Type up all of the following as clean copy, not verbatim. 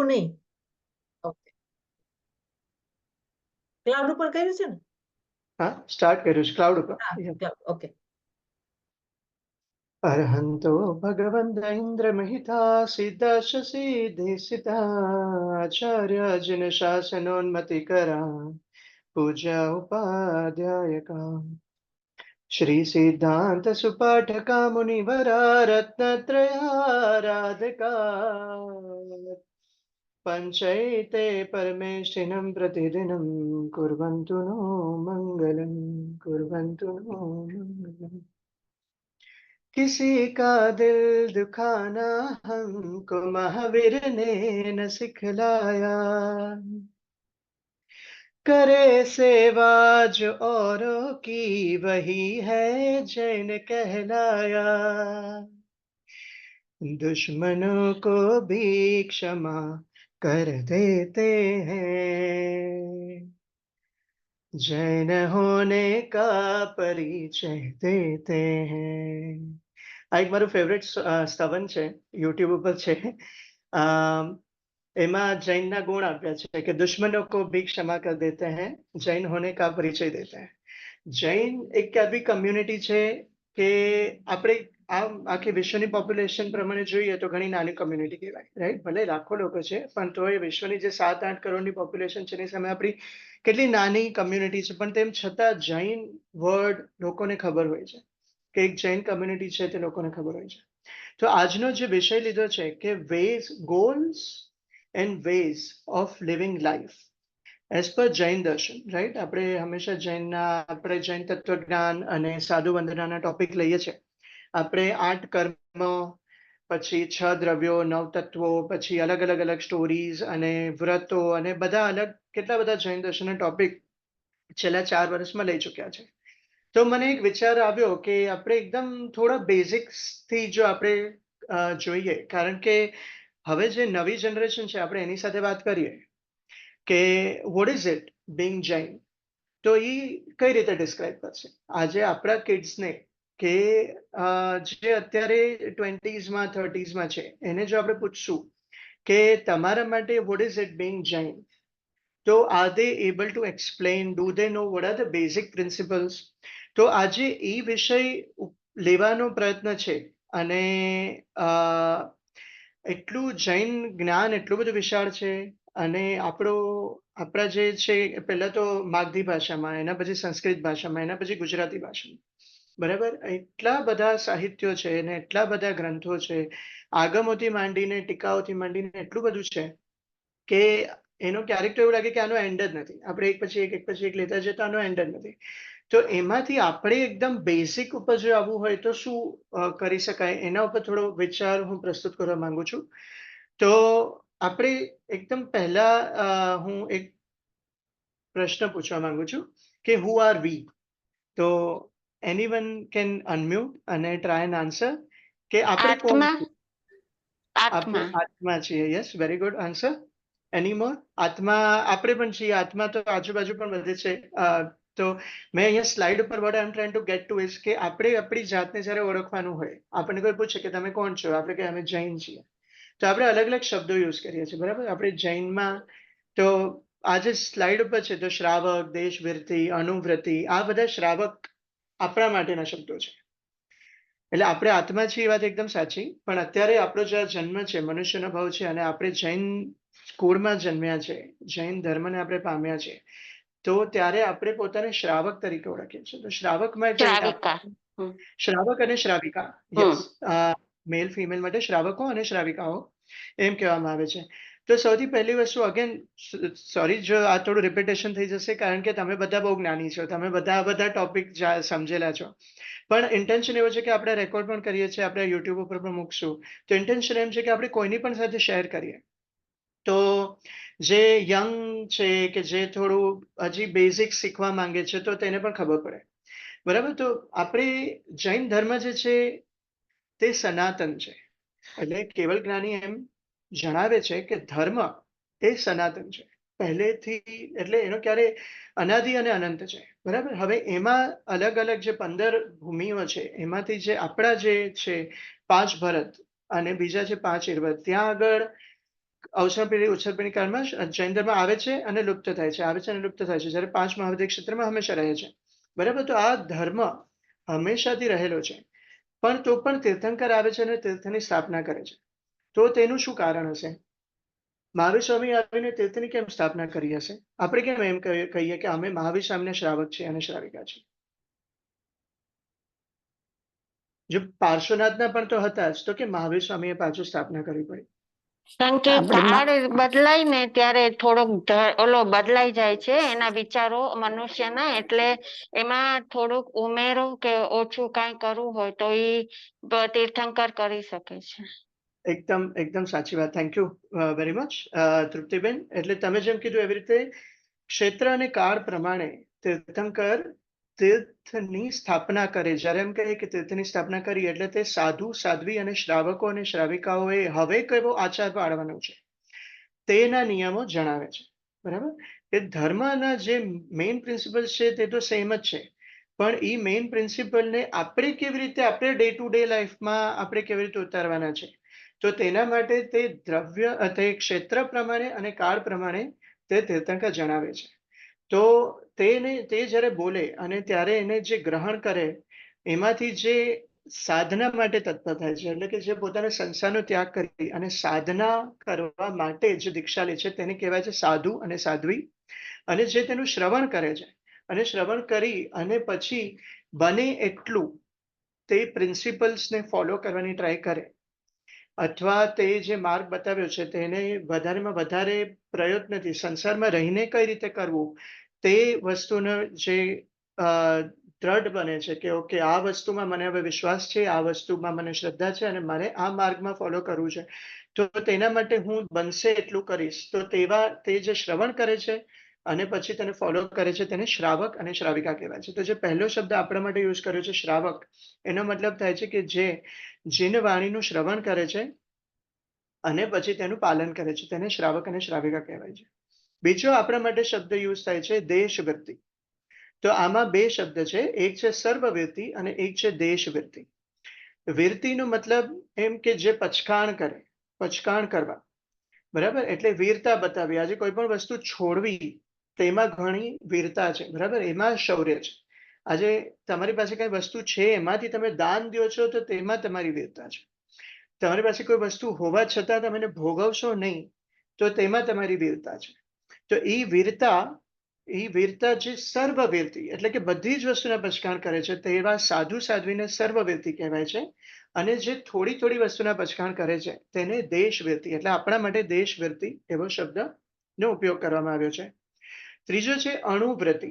એવું નહીં. Okay, cloud ઉપર કર્યું છે ને? હા, સ્ટાર્ટ કર્યું છે ક્લાઉડ ઉપર. હા, ક્લાઉડ. ઓકે. અર્હંતો ભગવંત ઇન્દ્ર મહિતા સિદ્ધાશ સિદ્ધિસિતા આચાર્ય જન શાસનોન્મતિ કરા પૂજા ઉપાધ્યાયકા શ્રી સિદ્ધાંત સુપાઠકા મુનિવરા રત્નત્રયારાધકા પંચૈતે પરમેષ્ઠિનમ પ્રતિદિનમ કુર્વન્તુ નો મંગલમ કુર્વન્તુ નો મંગલમ. किसी का दिल दुखाना हमको महावीर ने न सिखलाया, करे सेवा जो औरों की वही है जैन कहलाया, दुश्मनों को भी क्षमा कर देते हैं, जैन होने का परिचय देते हैं. આ એક મારું ફેવરેટ સ્તવન છે, યુટ્યુબ ઉપર છે. એમાં જૈનના ગુણ આપ્યા છે કે દુશ્મનો કો ભી ક્ષમા કર દેતે હૈ, જૈન હોને કા પરિચય દેતે હૈ. જૈન એક આવી કમ્યુનિટી છે કે આપણે આખી વિશ્વની પોપ્યુલેશન પ્રમાણે જોઈએ તો ઘણી નાની કમ્યુનિટી કહેવાય, રાઈટ? ભલે લાખો લોકો છે પણ તો એ વિશ્વની જે 7-8 કરોડની પોપ્યુલેશન છે એની સામે આપણી કેટલી નાની કમ્યુનિટી છે, પણ તેમ છતાં જૈન વર્ડ લોકોને ખબર હોય છે કે એક જૈન કમ્યુનિટી છે તે લોકોને ખબર હોય છે. તો આજનો જે વિષય લીધો છે કે ways, goals and ways of living life as પર જૈન દર્શન, રાઈટ? આપણે હંમેશા આપણે જૈન તત્વજ્ઞાન અને સાધુ વંદનાના ટોપિક લઈએ છીએ. આપણે 8 કર્મ, પછી 6 દ્રવ્યો, 9 તત્વો, પછી અલગ અલગ સ્ટોરીઝ અને વ્રતો અને બધા અલગ કેટલા બધા જૈન દર્શનના ટોપિક છેલ્લા 4 વર્ષમાં લઈ ચૂક્યા છે. તો મને એક વિચાર આવ્યો કે આપણે એકદમ થોડા બેઝિક્સથી જો આપણે જોઈએ, કારણ કે હવે જે નવી જનરેશન છે આપણે એની સાથે વાત કરીએ કે vote is it being Jain, તો એ કઈ રીતે ડિસ્ક્રાઇબ કરશે આજે આપણા કિડ્સને કે જે અત્યારે 20s માં 30s માં છે, એને જો આપણે પૂછશું કે તમારા માટે what is it being Jain, તો are they able to explain, do they know what are the basic principles? તો આજે એ વિષય લેવાનો પ્રયત્ન છે અને એટલું જૈન જ્ઞાન એટલું બધું વિશાળ છે અને આપણા જે છે પહેલા તો માગધી ભાષામાં, એના પછી સંસ્કૃત ભાષામાં, એના પછી ગુજરાતી ભાષામાં, બરાબર? એટલા બધા સાહિત્યો છે અને એટલા બધા ગ્રંથો છે, આગમોથી માંડીને ટીકાઓથી માંડીને એટલું બધું છે કે એનો ક્યારેક તો એવું લાગે કે આનો એન્ડ જ નથી. આપણે એક પછી એક લેતા જતા આનો એન્ડ જ નથી. તો એમાંથી આપણે એકદમ બેઝિક ઉપર જો આવવું હોય તો શું કરી શકાય, એના ઉપર થોડો વિચાર હું પ્રસ્તુત કરવા માંગુ છું. તો આપણે એકદમ પહેલા હું એક પ્રશ્ન પૂછવા માંગુ છું કે હુ આર વી? તો એનીવન કેન અનમ્યુટ અને ટ્રાય એન્ડ આન્સર કે આપણે કોણ છીએ? આપણે આત્મા છીએ. Yes, very good answer. Any more? આત્મા આપણે પણ છીએ. આત્મા તો આજુબાજુ પણ બધે છે. તો મેં અહીંયા સ્લાઇડ ઉપર what I am trying to get to is કે આપણે આપણી જાતને જ્યારે ઓળખવાનું હોય, આપણને કોઈ પૂછે કે તમે કોણ છો, આપણે કે અમે જૈન છીએ, તો આપણે અલગ અલગ શબ્દો યુઝ કરીએ છીએ, બરાબર? આપણે જૈનમાં તો આજે સ્લાઇડ ઉપર છે તો શ્રાવક, દેશવૃત્તિ, અનુવ્રતિ, આ બધા શ્રાવક આપણા માટેના શબ્દો છે. એટલે આપણે આત્મા છીએ, એ વાત એકદમ સાચી, પણ અત્યારે આપણો જે જન્મ છે, મનુષ્યનો ભાવ છે અને આપણે જૈન કુળમાં જન્મ્યા છે, જૈન ધર્મને આપણે પામ્યા છે, તો ત્યારે આપણે પોતાને શ્રાવક તરીકે ઓળખીએ છીએ. તો શ્રાવકમાં શ્રાવક અને શ્રાવિકા, યસ, મેલ ફિમેલ માટે શ્રાવકો અને શ્રાવિકાઓ એમ કહેવામાં આવે છે. તો સૌથી પહેલી વસ્તુ, અગેન સોરી જો આ થોડું રિપીટેશન થઈ જશે, કારણ કે તમે બધા બહુ જ્ઞાની છો, તમે બધા ટોપિક સમજેલા છો, પણ ઇન્ટેન્શન એવો છે કે આપણે રેકોર્ડ પણ કરીએ છીએ, આપણે યુટ્યુબ ઉપર પણ મૂકશું. તો ઇન્ટેન્શન એમ છે કે આપણે કોઈની પણ સાથે શેર કરીએ, તો જે યંગ છે કે જે થોડું હજી બેઝિક શીખવા માંગે છે તો તેને પણ ખબર પડે, બરાબર? તો આપણે જૈન ધર્મ જે છે તે સનાતન છે. એટલે કેવલ જ્ઞાની એમ જણાવે છે કે ધર્મ એ સનાતન છે પહેલેથી, એટલે એનો ક્યારે અનાદિ અને અનંત છે, બરાબર? હવે એમાં અલગ અલગ જે 15 ભૂમિઓ છે, એમાંથી જે આપણા જે છે 5 ભરત અને બીજા છે 5 ઇર્વત, ત્યાં આગળ અવસર પેઢી કાળમાં જૈન ધર્મ આવે છે અને લુપ્ત થાય છે, આવે છે અને લુપ્ત થાય છે, જ્યારે 5 મહાવધિક ક્ષેત્રમાં હંમેશા રહે છે. બરાબર? તો આ ધર્મ હંમેશાથી રહેલો છે. પણ તો પણ તીર્થંકર આવે છે અને તીર્થની સ્થાપના કરે છે. તો તેનું શું કારણ હશે? મહાવીર સ્વામી આવીને તીર્થની કેમ સ્થાપના કરી હશે? આપણે કેમ એમ કહીએ કે અમે મહાવીર સ્વામીના શ્રાવક છીએ અને શ્રાવિકા છીએ? જો પાર્શ્વનાથના પણ તો હતા જ, તો કે મહાવીર સ્વામીએ પાછું સ્થાપના કરવી પડી? કારણ કે આપણે કાળ બદલાય ને ત્યારે થોડોક ઓલો બદલાઈ જાય છે એના વિચારો મનુષ્યના, એટલે એમાં થોડુંક ઉમેરો કે ઓછું કાંઈ કરવું હોય તો એ તીર્થંકર કરી શકે છે. એકદમ સાચી વાત. Thank you very much Triptiben. એટલે તમે જેમ કીધું એવી રીતે ક્ષેત્ર અને કાળ પ્રમાણે તીર્થંકર તીર્થની સ્થાપના કરે. જ્યારે એમ કહીએ કે તીર્થની સ્થાપના કરી એટલે તે સાધુ સાધ્વી અને શ્રાવકો અને શ્રાવિકાઓએ હવે કેવો આચાર પાડવાનો છે તેના નિયમો જણાવે છે. બરાબર? એ ધર્મના જે મેઇન પ્રિન્સિપલ છે તે તો સેમ જ છે, પણ એ મેઇન પ્રિન્સિપલને આપણે કેવી રીતે આપણે ડે ટુ ડે લાઈફમાં આપણે કેવી રીતે ઉતારવાના છે, તો તેના માટે તે દ્રવ્ય તે ક્ષેત્ર પ્રમાણે અને કાળ પ્રમાણે તે તીર્થંકર જણાવે છે. તો તે જ્યારે બોલે અને ત્યારે એને જે ગ્રહણ કરે એમાંથી જે સાધના માટે તત્પર થાય છે, એટલે કે જે પોતાના સંસારનો ત્યાગ કરી અને સાધના કરવા માટે જે દીક્ષા લે છે તેને કહેવાય છે સાધુ અને સાધ્વી. અને જે તેનું શ્રવણ કરે છે અને શ્રવણ કરી અને પછી બને એટલું તે પ્રિન્સિપલ્સને ફોલો કરવાની ટ્રાય કરે, અથવા તે જે માર્ગ બતાવ્યો છે તેને વધારેમાં વધારે પ્રયત્નથી સંસારમાં રહીને કઈ રીતે કરવું તે વસ્તુનો જે દ્રઢ બને છે કે ઓકે આ વસ્તુમાં મને હવે વિશ્વાસ છે, આ વસ્તુમાં મને શ્રદ્ધા છે અને મારે આ માર્ગમાં ફોલો કરવું છે, તો તેના માટે હું બનશે એટલું કરીશ. તો તે જે શ્રવણ કરે છે અને પછી તેને ફોલો કરે છે તેને શ્રાવક અને શ્રાવિકા કહેવાય છે. તો જે પહેલો શબ્દ આપણા માટે યુઝ કર્યો છે શ્રાવક, એનો મતલબ થાય છે કે જે જીન વાણીનું શ્રવણ કરે છે અને પછી તેનું પાલન કરે છે તેને શ્રાવક અને શ્રાવિકા કહેવાય છે. બીજો આપણા માટે શબ્દ યુઝ થાય છે દેશવૃત્તિ. તો આમાં બે શબ્દ છે, એક છે સર્વવૃત્તિ અને એક છે દેશવૃત્તિ. વીરતીનો મતલબ એમ કે જે પચકાણ કરે, પચકાણ કરવા. બરાબર? એટલે વીરતા બતાવી. આજે કોઈ પણ વસ્તુ છોડવી તેમાં ઘણી વીરતા છે. બરાબર? એમાં શૌર્ય છે. આજે તમારી પાસે કઈ વસ્તુ છે એમાંથી તમે દાન દો છો તો તેમાં તમારી વીરતા છે. તમારી પાસે કોઈ વસ્તુ હોવા છતાં તમે એને ભોગવશો નહીં તો તેમાં તમારી વીરતા છે. તો એ વીરતા જે સર્વવીરતી એટલે કે બધી જ વસ્તુના પચકાણ કરે છે તેવા સાધુ સાધ્વીને સર્વવીરતી કહેવાય છે. અને જે થોડી થોડી વસ્તુના પચકાણ કરે છે તેને દેશવીરતી, એટલે આપણા માટે દેશવીરતી એવો શબ્દનો ઉપયોગ કરવામાં આવ્યો છે. ત્રીજો છે અણુવ્રતિ.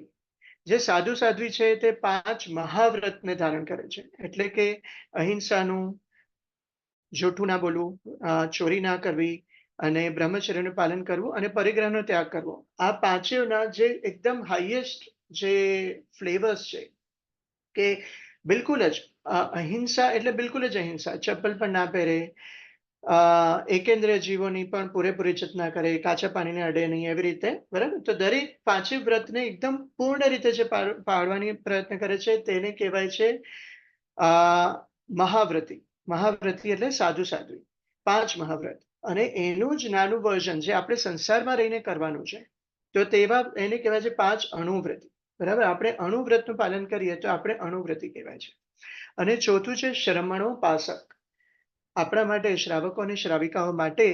જે સાધુ સાધ્વી છે તે 5 મહાવ્રતને ધારણ કરે છે, એટલે કે અહિંસાનું, જૂઠું ના બોલવું, ચોરી ના કરવી અને બ્રહ્મચર્યનું પાલન કરવું અને પરિગ્રહનો ત્યાગ કરવો. આ પાંચેયના જે એકદમ હાઈએસ્ટ જે ફ્લેવર્સ છે કે બિલકુલ જ અહિંસા એટલે બિલકુલ જ અહિંસા, ચપ્પલ પણ ના પહેરે, એકેન્દ્રિય જીવોની પણ પૂરેપૂરી ઇજ્જત ના કરે, કાચા પાણીને અડે નહીં, એવી રીતે. બરાબર? તો દરેક પાંચે વ્રતને એકદમ પૂર્ણ રીતે જે પાળવાની પ્રયત્ન કરે છે તેને કહેવાય છે મહાવ્રતી. મહાવ્રતી એટલે સાધુ સાધ્વી, 5 મહાવ્રત. અને એનું જ નાનું વર્ઝન જે આપણે સંસારમાં રહીને કરવાનું છે તો તેવા એને કહેવાય છે 5 અણુવ્રતિ. બરાબર? આપણે અણુવ્રતનું પાલન કરીએ તો આપણે અણુવ્રતિ કહેવાય છે. અને ચોથું છે શ્રમણોપાસક. આપણા માટે શ્રાવકો અને શ્રાવિકાઓ માટે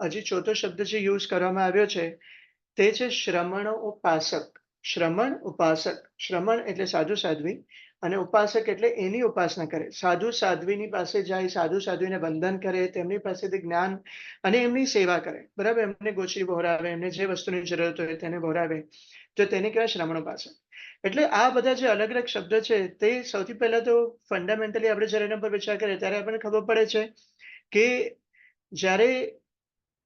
હજી ચોથો શબ્દ જે યુઝ કરવામાં આવ્યો છે તે છે શ્રમણોપાસક. શ્રમણ ઉપાસક. શ્રમણ એટલે સાધુ સાધ્વી અને ઉપાસક એટલે એની ઉપાસના કરે. સાધુ સાધ્વીની પાસે જાય, સાધુ સાધ્વીને વંદન કરે, તેમની પાસેથી જ્ઞાન અને એમની સેવા કરે. બરાબર? એમને ગોચરી વહોરાવે, એમને જે વસ્તુની જરૂરત હોય તેને વહોરાવે, તો તેને કહેવાય શ્રમણોપાસક. એટલે આ બધા જે અલગ અલગ શબ્દ છે તે સૌથી પહેલા તો ફંડામેન્ટલી આપણે જ્યારે એના પર વિચાર કરીએ ત્યારે આપણને ખબર પડે છે કે જ્યારે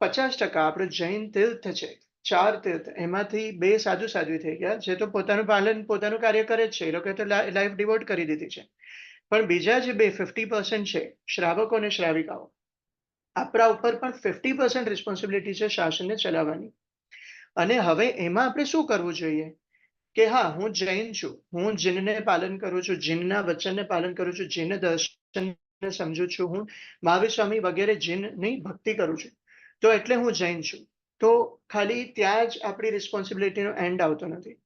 50% આપણું જૈન તીર્થ છે, 4 તીર્થ, એમાંથી 2 સાધુ સાધ્વી થઈ ગયા જે તો પોતાનું પાલન પોતાનું કાર્ય કરે જ છે, એ લોકોએ તો લાઈફ ડિવોટ કરી દીધી છે. પણ બીજા જે 50% છે શ્રાવકો અને શ્રાવિકાઓ, આપણા ઉપર પણ 50% રિસ્પોન્સિબિલિટી છે શાસનને ચલાવવાની. અને હવે એમાં આપણે શું કરવું જોઈએ કે હા, હું જૈન છું, હું જીનને પાલન કરું છું, જીનના વચનને પાલન કરું છું, જીન દર્શનને સમજુ છું, હું મહાવીર સ્વામી વગેરે જીનની ભક્તિ કરું છું, તો એટલે હું જૈન છું. તો ખાલી ત્યાં જ આપણી રિસ્પોન્સિબિલિટીનો એન્ડ આવતો નથી.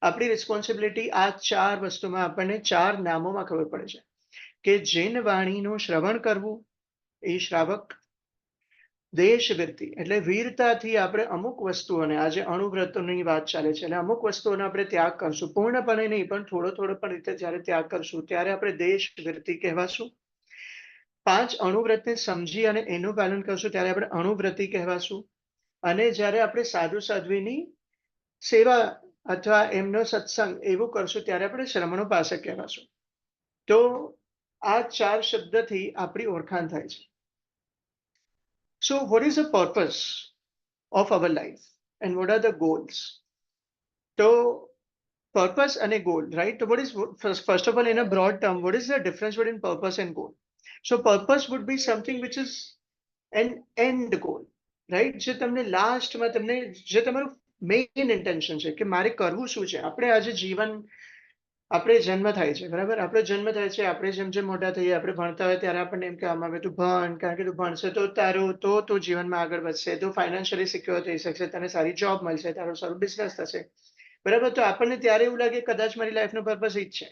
આપણી રિસ્પોન્સિબિલિટી આ 4 વસ્તુમાં આપણને 4 નામોમાં ખબર પડે છે કે જૈન વાણીનું શ્રવણ કરવું એ શ્રાવક, દેશવૃત્તિ એટલે વીરતાથી આપણે અમુક વસ્તુઓને, આજે અણુવ્રતોની વાત ચાલે છે, એટલે અમુક વસ્તુઓનો આપણે ત્યાગ કરશું, પૂર્ણપણે નહીં પણ થોડો થોડો પણ રીતે જ્યારે ત્યાગ કરશું ત્યારે આપણે દેશવૃત્તિ કહેવાશું. 5 અણુવ્રતને સમજી અને એનું પાલન કરશું ત્યારે આપણે અણુવ્રતિ કહેવાશું. અને જ્યારે આપણે સાધુ સાધ્વીની સેવા અથવા એમનો સત્સંગ એવું કરશું ત્યારે આપણે શ્રમણોપાસક કહેવાશું. તો આ 4 શબ્દથી આપણી ઓળખાણ થાય છે. So what is the purpose of our life and what are the goals? So purpose and a goal, right? So what is, first of all, in a broad term, what is the difference between purpose and goal? So purpose would be something which is an end goal, right? જે તમને લાસ્ટમાં તમને જે તમારું main intention છે કે મારે કરવું શું છે. આપણે આજે જીવન, આપણે જન્મ થાય છે, બરાબર? આપણો જન્મ થાય છે, આપણે જેમ જેમ મોટા થઈએ, આપણે ભણતા હોય ત્યારે આપણને એમ કહેવામાં આવે તું ભણ, કારણ કે તું ભણશે તો તું જીવનમાં આગળ વધશે, તું ફાઇનાન્શિયલી સિક્યોર થઈ શકશે, તને સારી જોબ મળશે, તારો સારો બિઝનેસ થશે, બરાબર? તો આપણને ત્યારે એવું લાગે કદાચ મારી લાઈફનો પર્પસ ઈ જ છે.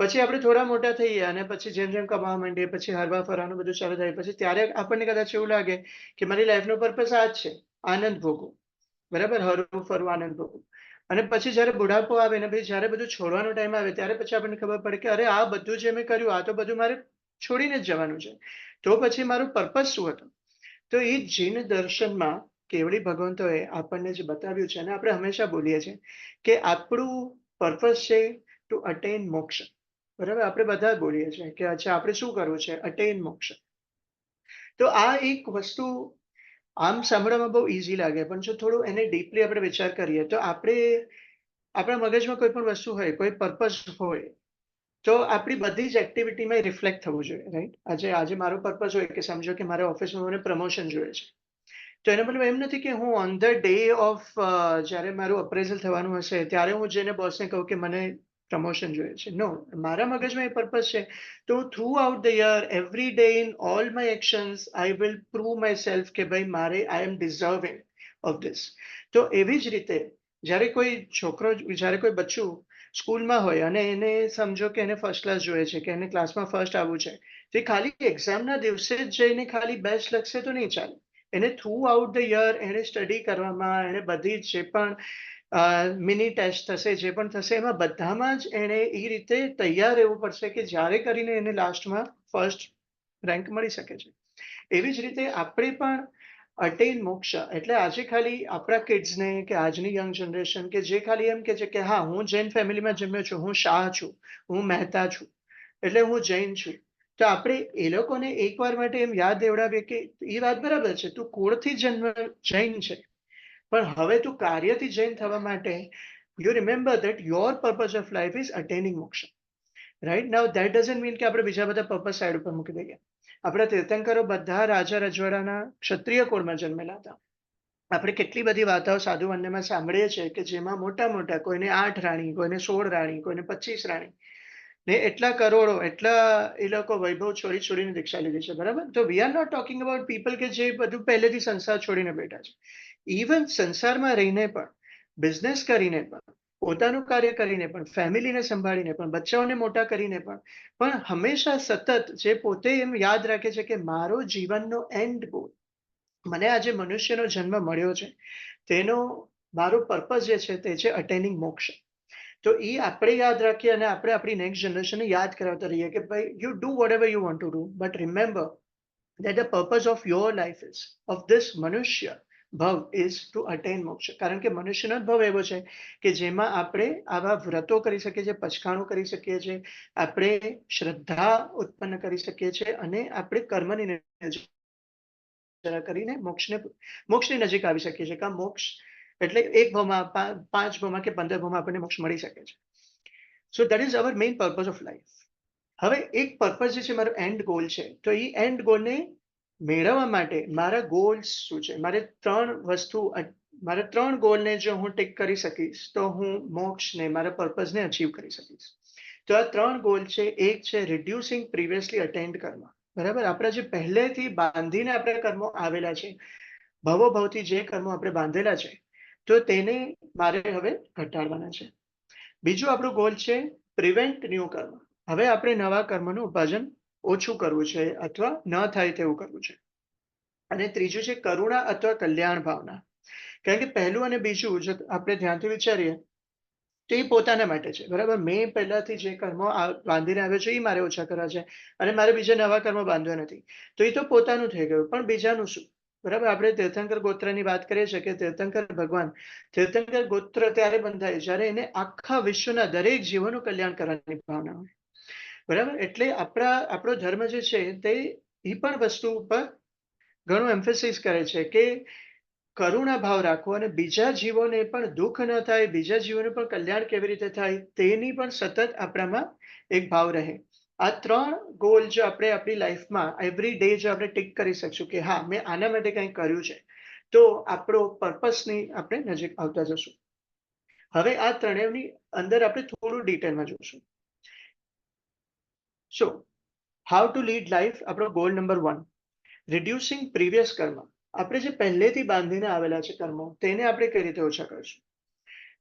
પછી આપણે થોડા મોટા થઈએ અને પછી જેમ જેમ કમાવા માંડીએ, પછી હરવા ફરવાનું બધું ચાલુ થાય, પછી ત્યારે આપણને કદાચ એવું લાગે કે મારી લાઈફનો પર્પસ આ જ છે, આનંદ ભોગવું, બરાબર? હરવું ફરવું, આનંદ ભોગવું. અને પછી જ્યારે બુઢાપો આવે ને પછી જ્યારે બધું છોડવાનો ટાઈમ આવે ત્યારે પછી આપણને ખબર પડે કે અરે આ બધું જે મેં કર્યું આ તો બધું મારે છોડીને જ જવાનું છે. તો પછી મારું પર્પસ શું હતું? તો એ જૈન દર્શનમાં કેવડી ભગવંતોએ આપણને જે બતાવ્યું છે, અને આપણે હંમેશા બોલીએ છીએ કે આપણું પર્પસ છે ટુ અટેન મોક્ષ, બરાબર? આપણે બધા બોલીએ છીએ કે અચ્છા આપણે શું કરવું છે? અટેન મોક્ષ. તો આ એક વસ્તુ આમ સાંભળવામાં બહુ ઇઝી લાગે, પણ જો થોડું એને ડીપલી આપણે વિચાર કરીએ તો આપણા મગજમાં કોઈ પણ વસ્તુ હોય, કોઈ પર્પસ હોય, તો આપણી બધી જ એક્ટિવિટીમાં રિફ્લેક્ટ થવું જોઈએ, રાઈટ? આજે મારો પર્પસ હોય કે સમજો કે મારે ઓફિસમાં મને પ્રમોશન જોઈએ છે, તો એનો મતલબ એમ નથી કે હું ઓન ધ ડે ઓફ જ્યારે મારું અપ્રેઝલ થવાનું હશે ત્યારે હું જઈને બોસને કહું કે મને પ્રમોશન જોઈએ છે. નો, મારા મગજમાં એ પર્પસ છે તો through out the year, every day, in all my actions, I will prove my self કે ભાઈ મારે આઈ એમ ડિઝર્વિંગ ઓફ ધીસ. તો એવી જ રીતે જ્યારે કોઈ છોકરો, જ્યારે કોઈ બચ્ચું સ્કૂલમાં હોય અને એને સમજો કે એને ફર્સ્ટ ક્લાસ જોઈએ છે, કે એને ક્લાસમાં ફર્સ્ટ આવવું છે, તો એ ખાલી એક્ઝામના દિવસે જ જઈને ખાલી બેસ્ટ લખશે તો નહીં ચાલે. એને થ્રુ આઉટ ધ યર એને સ્ટડી કરવામાં, એને બધી જે પણ મિની ટેસ્ટ થશે, જે પણ થશે, એમાં બધામાં જ એને એ રીતે તૈયાર રહેવું પડશે કે જ્યારે કરીને એને લાસ્ટમાં ફર્સ્ટ રેન્ક મળી શકે છે. એવી જ રીતે આપણે પણ અટેન મોક્ષ એટલે આજે ખાલી આપણા કિડ્સને કે આજની યંગ જનરેશન કે જે ખાલી એમ કે છે કે હા હું જૈન ફેમિલીમાં જન્મ્યો છું, હું શાહ છું, હું મહેતા છું, એટલે હું જૈન છું. તો આપણે એ લોકોને એકવાર માટે એમ યાદ દેવડાવીએ કે એ વાત બરાબર છે, તું કુળથી જન્મ જૈન છે, પણ હવે તું કાર્યથી જૈન થવા માટે you remember that your purpose of life is attaining moksha, right? Now that doesn't mean કે આપણે બીજા બધા પર્પઝ સાઈડ ઉપર મૂકી દઈએ. આપણા તીર્થંકરો બધા રાજા રજવાડાના ક્ષત્રિય કુળમાં જન્મેલા હતા. આપણે કેટલી બધી વાર્તાઓ સાધુ વંદનામાં સાંભળીએ છીએ કે જેમાં મોટા મોટા, કોઈને 8 રાણી, કોઈને 16 રાણી, કોઈને 25 રાણી, ને એટલા કરોડો, એટલા એ લોકો વૈભવ છોડીને દીક્ષા લીધી છે, બરાબર? તો we are not talking about people કે જે બધું પહેલેથી સંસાર છોડીને બેઠા છે. ઇવન સંસારમાં રહીને પણ, બિઝનેસ કરીને પણ, પોતાનું કાર્ય કરીને પણ, ફેમિલીને સંભાળીને પણ, બચ્ચાઓને મોટા કરીને પણ હંમેશા સતત જે પોતે એમ યાદ રાખે છે કે મારો જીવનનો એન્ડ ગોલ, મને આજે મનુષ્યનો જન્મ મળ્યો છે, તેનો મારો પર્પસ જે છે તે છે અટેનિંગ મોક્ષ. તો એ આપણે યાદ રાખીએ અને આપણે આપણી નેક્સ્ટ જનરેશનને યાદ કરાવતા રહીએ કે ભાઈ you do vote ever you want to do, but remember that the purpose of your life is, of this મનુષ્ય ભવ, is to attain મોક્ષ. કારણ કે મનુષ્યનો જ ભવ એવો છે કે જેમાં આપણે આવા વ્રતો કરી શકીએ છીએ, પચખાણું કરી શકીએ છીએ, આપણે શ્રદ્ધા ઉત્પન્ન કરી શકીએ છીએ અને આપણે કર્મની કરીને મોક્ષની નજીક આવી શકીએ છીએ. કાં મોક્ષ એટલે એક ભવમાં, 5 ભવમાં કે 15 ભવમાં આપણને મોક્ષ મળી શકે છે. So that is our main purpose of life. હવે એક પર્પઝ જે છે મારો એન્ડ ગોલ છે, તો એ એન્ડ ગોલને મેળવવા માટે મારા ગોલ્સ શું છે? મારા 3 ગોલને જો હું ટિક કરી શકીશ તો હું મોક્ષને, મારા પર્પઝને અચીવ કરી શકીશ. તો આ 3 ગોલ છે. એક છે રિડ્યુસિંગ પ્રીવિયસલી અટેન્ડ કર્મ, બરાબર? આપણા જે પહેલેથી બાંધીને આપણા કર્મો આવેલા છે, ભવોભવથી જે કર્મો આપણે બાંધેલા છે તો તેને મારે હવે ઘટાડવાના છે. બીજું આપણું ગોલ છે પ્રિવેન્ટ ન્યૂ કર્મ. હવે આપણે નવા કર્મનું ઉપાર્જન ઓછું કરવું છે અથવા ન થાય તેવું કરવું છે. અને ત્રીજું છે કરુણા અથવા કલ્યાણ ભાવના. કારણ કે પહેલું અને બીજું જો આપણે ધ્યાનથી વિચારીએ તો એ પોતાના માટે છે, બરાબર. મેં પહેલાથી જે કર્મો બાંધીને આવ્યો છે એ મારે ઓછા કરવા છે અને મારે બીજા નવા કર્મો બાંધવા નથી. તો એ તો પોતાનું થઈ ગયું, પણ બીજાનું શું? બરાબર. આપણે તીર્થંકર ગોત્રની વાત કરીએ છીએ કે તીર્થંકર ભગવાન તીર્થંકર ગોત્ર ત્યારે બંધાય જ્યારે એને આખા વિશ્વના દરેક જીવોનું કલ્યાણ કરવાની ભાવના હોય, બરાબર. એટલે આપણો ધર્મ જે છે તે એ પણ વસ્તુ ઉપર ઘણું એમ્ફેસિસ કરે છે કે કરુણા ભાવ રાખવો અને બીજા જીવોને પણ દુઃખ ન થાય, બીજા જીવોને પણ કલ્યાણ કેવી રીતે થાય તેની પણ સતત આપણામાં એક ભાવ રહે. આ 3 ગોલ જો આપણે આપણી લાઈફમાં એવરી ડે જો આપણે ટિક કરી શકશું કે હા મેં આના માટે કંઈક કર્યું છે, તો આપણો પર્પસની આપણે નજીક આવતા જશું. હવે આ ત્રણેયની અંદર આપણે થોડું ડિટેલમાં જોશું. So how to lead life, આપણો ગોલ નંબર 1, રિડ્યુસિંગ પ્રીવિયસ કર્મ. આપણે જે પહેલેથી બાંધીને આવેલા છે કર્મો તેને આપણે કઈ રીતે ઓછા કરશું.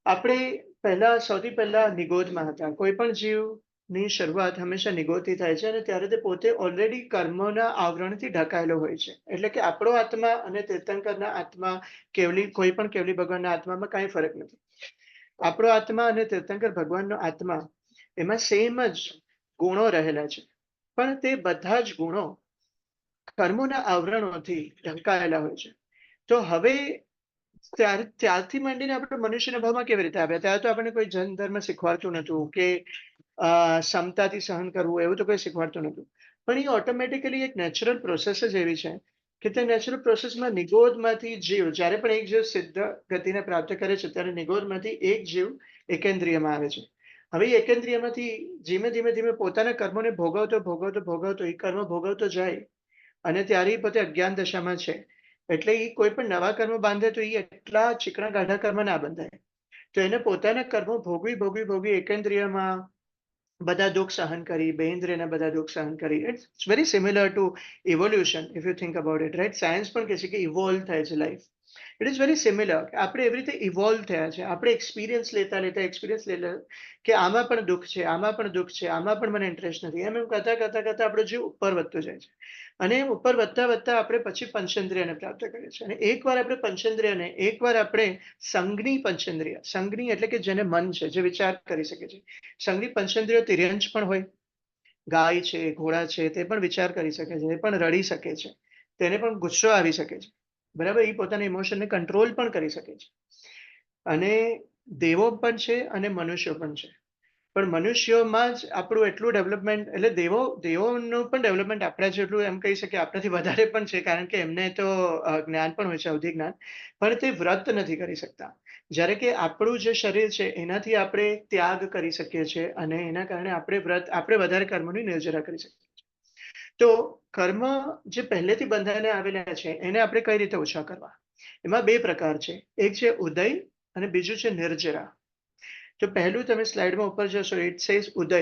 આપણે સૌથી પહેલા નિગોદમાં હતા. કોઈ પણ જીવની શરૂઆત હંમેશા નિગોદથી થાય છે અને ત્યારે તે પોતે ઓલરેડી કર્મોના આવરણથી ઢકાયેલો હોય છે. એટલે કે આપણો આત્મા અને તીર્થંકરના આત્મા, કોઈ પણ કેવલી ભગવાનના આત્મામાં કાંઈ ફરક નથી. આપણો આત્મા અને તીર્થંકર ભગવાનનો આત્મા એમાં સેમ જ ગુણો રહેલા છે, પણ તે બધા જ ગુણો કર્મોના આવરણોથી ઢંકાયેલા હોય છે. તો હવે ત્યારથી માંડીને આપણે મનુષ્યના ભાવમાં કેવી રીતે આવ્યા? ત્યારે તો આપણને કોઈ જૈન ધર્મ શીખવાડતું નહોતું કે સમતાથી સહન કરવું, એવું તો કોઈ શીખવાડતું નહોતું. પણ એ ઓટોમેટિકલી એક નેચરલ પ્રોસેસ જ એવી છે કે તે નેચરલ પ્રોસેસમાં નિગોદમાંથી જીવ, જ્યારે પણ એક જીવ સિદ્ધ ગતિને પ્રાપ્ત કરે છે ત્યારે નિગોદમાંથી એક જીવ એકેન્દ્રિયમાં આવે છે. હવે એ એકેન્દ્રિયમાંથી ધીમે ધીમે ધીમે પોતાના કર્મોને ભોગવતો એ કર્મ ભોગવતો જાય અને ત્યારે એ પોતે અજ્ઞાન દશામાં છે. એટલે એ કોઈ પણ નવા કર્મ બાંધે તો એ એટલા ચીકણા ગાઢા કર્મ ના બંધાય. તો એને પોતાના કર્મો ભોગવી એકેન્દ્રિયમાં બધા દુઃખ સહન કરી, બેન્દ્રિયના બધા દુઃખ સહન કરી. It's very similar to evolution if you think about it, right. Science પણ કહે છે કે ઇવોલ્વ થાય છે life. It is very similar. આપણે એવી રીતે ઇવોલ્વ થયા છે. આપણે એક્સપિરિયન્સ લેતા કે આમાં પણ દુઃખ છે, આમાં પણ દુઃખ છે, આમાં પણ મને ઇન્ટરેસ્ટ નથી, એમ કરતા આપણો જીવ ઉપર વધતો જાય છે. અને એમ ઉપર વધતા આપણે પછી પંચેન્દ્રિયને પ્રાપ્ત કરીએ છીએ. અને એકવાર આપણે સંજ્ઞી પંચેન્દ્રિય, સંજ્ઞી એટલે કે જેને મન છે, જે વિચાર કરી શકે છે. સંજ્ઞી પંચેન્દ્રિય તિર્યંશ પણ હોય. ગાય છે, ઘોડા છે, તે પણ વિચાર કરી શકે છે, એ પણ રડી શકે છે, તેને પણ ગુસ્સો આવી શકે છે, બરાબર. એ પોતાના ઇમોશનને કંટ્રોલ પણ કરી શકે છે. અને દેવો પણ છે અને મનુષ્યો પણ છે. પણ મનુષ્યોમાં જ આપણું એટલું ડેવલપમેન્ટ, એટલે દેવોનું પણ ડેવલપમેન્ટ આપણા જેટલું એમ કહી શકીએ આપણાથી વધારે પણ છે, કારણ કે એમને તો જ્ઞાન પણ હોય છે, અવધિ જ્ઞાન, પણ તે વ્રત નથી કરી શકતા. જ્યારે કે આપણું જે શરીર છે એનાથી આપણે ત્યાગ કરી શકીએ છીએ અને એના કારણે આપણે વધારે કર્મોની નિર્જરા કરી શકીએ છીએ. તો કર્મ જે પહેલેથી બંધાઈને આવેલા છે એને આપણે કઈ રીતે ઓછા કરવા? એમાં 2 પ્રકાર છે. એક છે ઉદય અને બીજું છે નિર્જરા. તો પહેલું તમે સ્લાઇડમાં ઉપર જશો, ઇટ સેઝ ઉદય.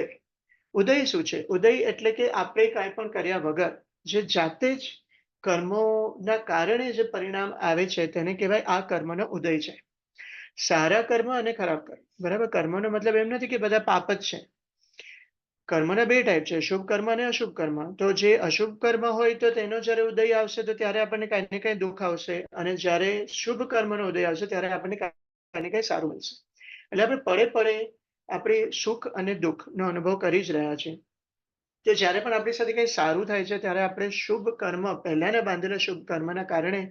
ઉદય શું છે? ઉદય એટલે કે આપણે કાંઈ પણ કર્યા વગર જે જાતે જ કર્મોના કારણે જે પરિણામ આવે છે તેને કહેવાય આ કર્મનો ઉદય છે. સારા કર્મ અને ખરાબ કર્મ, બરાબર. કર્મનો મતલબ એમ નથી કે બધા પાપ જ છે. કર્મના 2 ટાઈપ છે, શુભ કર્મ અને અશુભ કર્મ. તો જે અશુભ કર્મ હોય તો તેનો જ્યારે ઉદય આવશે તો ત્યારે આપણને કાંઈ ને કાંઈ દુઃખ આવશે, અને જ્યારે શુભ કર્મનો ઉદય આવશે ત્યારે આપણને કાંઈ ને કાંઈ સારું મળશે. એટલે આપણે પડે આપણે સુખ અને દુઃખનો અનુભવ કરી જ રહ્યા છીએ. તો જ્યારે પણ આપણી સાથે કંઈ સારું થાય છે ત્યારે આપણે શુભ કર્મ, પહેલાના બાંધેલા શુભ કર્મના કારણે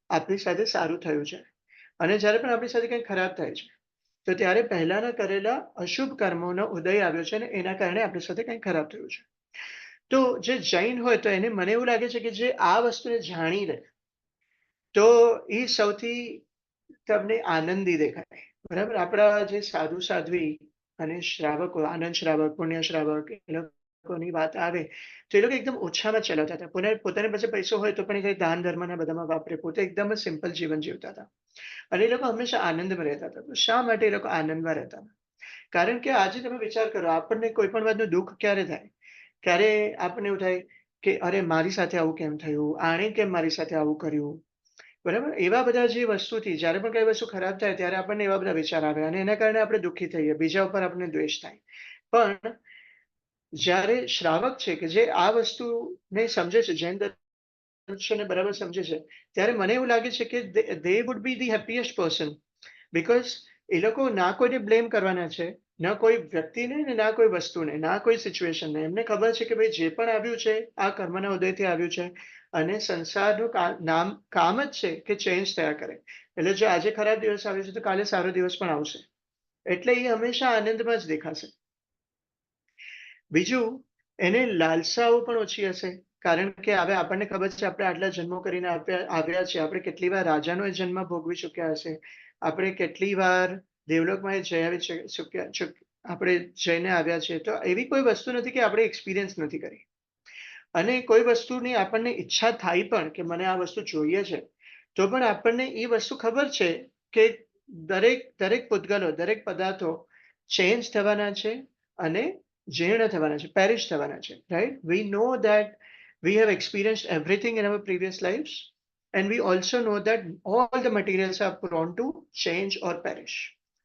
આપણી સાથે સારું થયું છે. અને જ્યારે પણ આપણી સાથે કંઈ ખરાબ થાય છે તો ત્યારે પહેલાના કરેલા અશુભ કર્મોનો ઉદય આવ્યો છે અને એના કારણે આપણી સાથે કંઈ ખરાબ થયું છે. તો જે જૈન હોય તો મને એવું લાગે છે કે જે આ વસ્તુને જાણી લે તો એ સૌથી તમને આનંદી દેખાય, બરાબર. આપણા જે સાધુ સાધ્વી અને શ્રાવકો, આનંદ શ્રાવક, પુણ્ય શ્રાવક, એ લોકોની વાત આવે તો એ લોકો એકદમ ઓછામાં ચલાવતા હતા. પોતાની પાસે પૈસો હોય તો પણ એ કંઈ દાન ધર્મના બધામાં વાપરે, પોતે એકદમ જ સિમ્પલ જીવન જીવતા હતા. અને એ લોકો હંમેશા આનંદમાં રહેતા હતા. તો શા માટે એ લોકો આનંદમાં રહેતા હતા? કારણ કે આજે તમે વિચાર કરો, આપણને કોઈ પણ વાતનું દુઃખ ક્યારે થાય? ક્યારે આપણને એવું થાય કે અરે મારી સાથે આવું કેમ થયું, આણે કેમ મારી સાથે આવું કર્યું, બરાબર? એવા બધા જે વસ્તુથી જ્યારે પણ કઈ વસ્તુ ખરાબ થાય ત્યારે આપણને એવા બધા વિચાર આવે અને એના કારણે આપણે દુઃખી થઈએ, બીજા ઉપર આપણને દ્વેષ થાય. પણ જ્યારે શ્રાવક છે કે જે આ વસ્તુને સમજે છે, જૈન દર્શનને બરાબર સમજે છે, ત્યારે મને એવું લાગે છે કે they would be the happiest person because એ લોકો ના કોઈને બ્લેમ કરવાના છે, ના કોઈ વ્યક્તિને ને ના કોઈ વસ્તુને, ના કોઈ સિચ્યુએશનને. એમને ખબર છે કે ભાઈ જે પણ આવ્યું છે આ કર્મના ઉદયથી આવ્યું છે અને સંસારનું કામ જ છે કે ચેન્જ થયા કરે. એટલે જો આજે ખરાબ દિવસ આવ્યો છે તો કાલે સારો દિવસ પણ આવશે. એટલે એ હંમેશા આનંદમાં જ દેખાશે. બીજું, એને લાલસાઓ પણ ઓછી હશે. કારણ કે હવે આપણને ખબર છે આપણે આટલા જન્મો કરીને આવ્યા છે. આપણે કેટલી વાર રાજાનો જન્મ ભોગવી ચૂક્યા હશે. આપણે કેટલી વાર દેવલોકમાં જઈ આવી આપણે જઈને આવ્યા છે. તો એવી કોઈ વસ્તુ નથી કે આપણે એક્સપિરિયન્સ નથી કરી. અને કોઈ વસ્તુની આપણને ઈચ્છા થાય પણ કે મને આ વસ્તુ જોઈએ છે, તો પણ આપણને એ વસ્તુ ખબર છે કે દરેક પૂતગલો, દરેક પદાર્થો ચેન્જ થવાના છે અને જીર્ણ થવાના છે, પેરિશ થવાના છે. Right? We know that we have experienced everything in our previous lives, and we also know that all the materials are prone to change or perish.